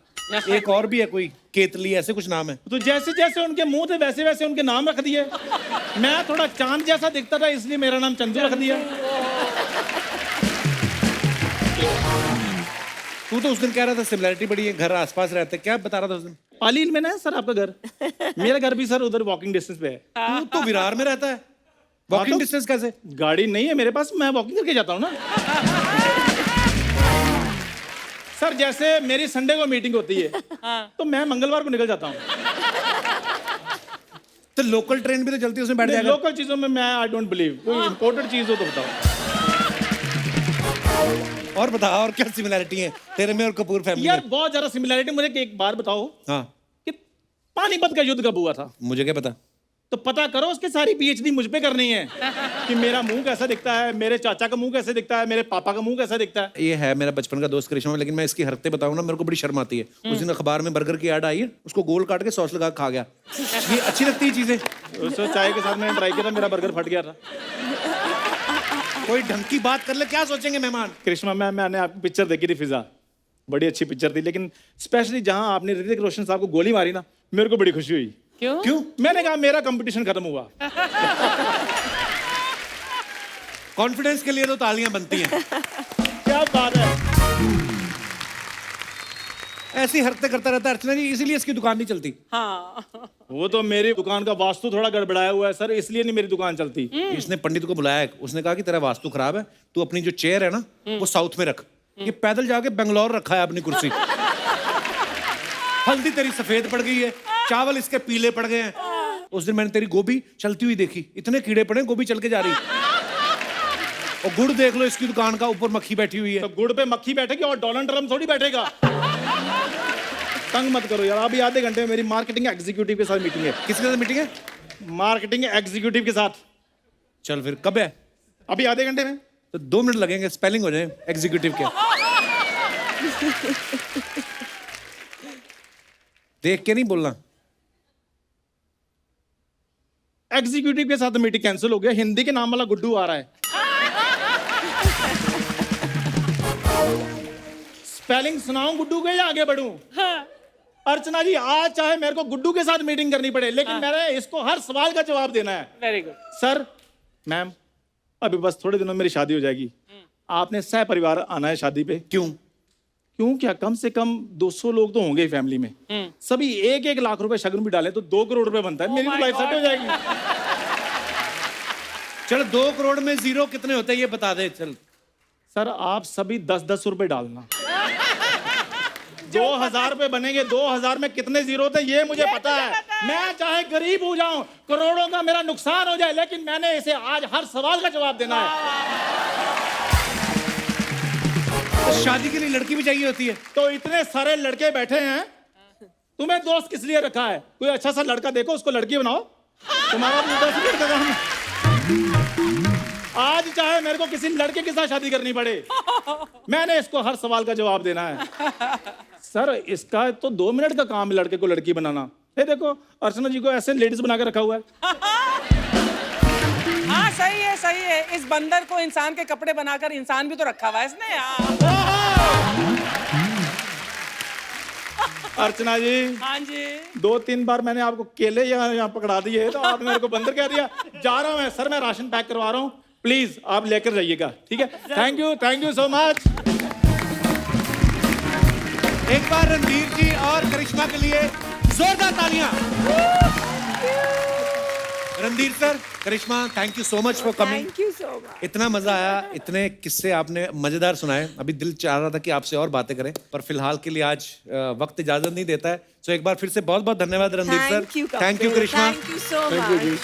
एक और भी है कोई केतली, ऐसे कुछ नाम है। तो जैसे जैसे उनके मुंह थे वैसे वैसे उनके नाम रख दिए। मैं थोड़ा चांद जैसा दिखता था इसलिए मेरा नाम चंदू रख दिया। तू तो उस दिन कह रहा था सिमिलरिटी बड़ी है, घर आसपास रहते, क्या बता रहा था उस दिन? पालील में ना है सर आपका घर। मेरा घर भी सर उधर वॉकिंग डिस्टेंस पे है। तू तो विरार में रहता है, वॉकिंग डिस्टेंस कैसे? गाड़ी नहीं है मेरे पास, मैं वॉकिंग करके जाता हूँ ना। सर जैसे मेरी संडे को मीटिंग होती है तो मैं मंगलवार को निकल जाता हूँ। तो लोकल ट्रेन भी तो चलती है, उसमें बैठ जाएगा। लोकल चीजों में मैं आई डोंट बिलीव। कोई इंपोर्टेड चीज हो तो बताओ। और बता, और क्या सिमिलरिटी है तेरे में और कपूर फैमिली यार में? बहुत ज्यादा सिमिलरिटी। मुझे एक बार बताओ हाँ, कि पानीपत का युद्ध कब हुआ था? मुझे क्या पता। तो पता करो उसकी सारी पीएचडी मुझ पे करनी है कि मेरा मुंह कैसा दिखता है, मेरे चाचा का मुंह कैसे दिखता है, मेरे पापा का मुंह कैसा दिखता है। ये है मेरा बचपन का दोस्त करिश्मा, लेकिन मैं इसकी हरकतें बताऊं ना मेरे को बड़ी शर्म आती है। उस दिन अखबार में बर्गर की ऐड आई है, उसको गोल काट के सॉस लगा के खा गया। ये अच्छी लगती है चीजें। उसको चाय के साथ मैंने ट्राई किया था, मेरा बर्गर फट गया था। कोई ढंग की बात कर ले, क्या सोचेंगे मेहमान। करिश्मा मैंने आपकी पिक्चर देखी थी फिजा, बड़ी अच्छी पिक्चर थी, लेकिन स्पेशली जहां आपने ऋतिक रोशन साहब को गोली मारी ना, मेरे को बड़ी खुशी हुई। क्यों? मैंने कहा मेरा कंपटीशन खत्म हुआ। कॉन्फिडेंस के लिए तो तालियां बनती हैं। क्या बात है। ऐसी हरकतें करता रहता है अर्चना जी, इसीलिए इसकी दुकान नहीं चलती। हाँ। वो तो मेरी दुकान का वास्तु थोड़ा गड़बड़ाया हुआ है सर, इसलिए नहीं मेरी दुकान चलती। इसने पंडित को बुलाया, उसने कहा कि तेरा वास्तु खराब है, तू अपनी जो चेयर है ना वो साउथ में रख। ये पैदल जाके बेंगलोर रखा है अपनी कुर्सी। हल्दी तेरी सफेद पड़ गई है, चावल इसके पीले पड़ गए हैं। उस दिन मैंने तेरी गोभी चलती हुई देखी, इतने कीड़े पड़े, गोभी चल के जा रही। और गुड़ देख लो इसकी दुकान का, ऊपर मक्खी बैठी हुई है। तो गुड़ पे मक्खी बैठेगी और डोनाल्ड ट्रम्प थोड़ी बैठेगा। तंग मत करो यार, अभी आधे घंटे में मेरी मार्केटिंग एग्जीक्यूटिव के साथ मीटिंग है। किसके साथ मीटिंग है? मार्केटिंग एग्जीक्यूटिव के साथ। चल फिर कब है? अभी आधे घंटे में। तो 2 मिनट लगेंगे, स्पेलिंग हो जाए एग्जीक्यूटिव के। देख के नहीं बोलना। एग्जीक्यूटिव के साथ मीटिंग कैंसिल हो गया, हिंदी के नाम वाला गुड्डू आ रहा है। स्पेलिंग सुनाऊं गुड्डू के या आगे बढ़ूं? अर्चना जी, आज चाहे मेरे को गुड्डू के साथ मीटिंग करनी पड़े, लेकिन मैंने इसको हर सवाल का जवाब देना है। Very good. सर, मैम, अभी बस थोड़े दिनों में मेरी शादी हो जाएगी। आपने सह परिवार आना है शादी पे। क्यों? क्यों क्या, कम से कम 200 लोग तो होंगे फैमिली में। सभी 1-1 लाख रुपए शगुन भी डालें तो 2 करोड़ रुपए बनता है। मेरी लाइफ सेट हो जाएगी। चल 2 करोड़ में जीरो कितने होते हैं ये बता दे। चल सर, आप सभी 10-10 रुपए डालना। 2000 रुपए बनेंगे, 2000 में कितने जीरो होते हैं ये मुझे पता है। मैं चाहे गरीब हो जाऊं, करोड़ों का मेरा नुकसान हो जाए, लेकिन मैंने इसे आज हर सवाल का जवाब देना है। तो शादी के लिए लड़की भी चाहिए होती है। तो इतने सारे लड़के बैठे हैं, तुम्हें दोस्त किस लिए रखा है? कोई अच्छा सा लड़का देखो, उसको लड़की बनाओ। तुम्हारा दोस्त का काम। आज चाहे मेरे को किसी लड़के के साथ शादी करनी पड़े, मैंने इसको हर सवाल का जवाब देना है। सर, इसका तो 2 मिनट का काम है लड़के को लड़की बनाना। ये देखो, अर्चना जी को ऐसे लेडीज बना के रखा हुआ है। हाँ, सही है, सही है। इस बंदर को इंसान के कपड़े बनाकर इंसान भी तो रखा हुआ है इसने। अर्चना जी, हाँ जी। 2-3 बार मैंने आपको केले यहाँ पकड़ा दिए, तो आपने मेरे को बंदर कह दिया। जा रहा हूँ मैं सर, मैं राशन पैक करवा रहा हूँ, प्लीज आप लेकर जाइएगा, ठीक है? Thank you so much. एक बार रणधीर जी और करिश्मा के लिए जोरदार तालियां। Randhir sir, Karisma, thank you so much for coming. Thank you so much. इतना मजा आया, इतने किस्से आपने मजेदार सुनाए। अभी दिल चाह रहा था कि आपसे और बातें करें, पर फिलहाल के लिए आज वक्त इजाजत नहीं देता है। सो एक बार फिर से बहुत बहुत धन्यवाद Randhir sir. Thank you thank you Karisma. Thank you so much.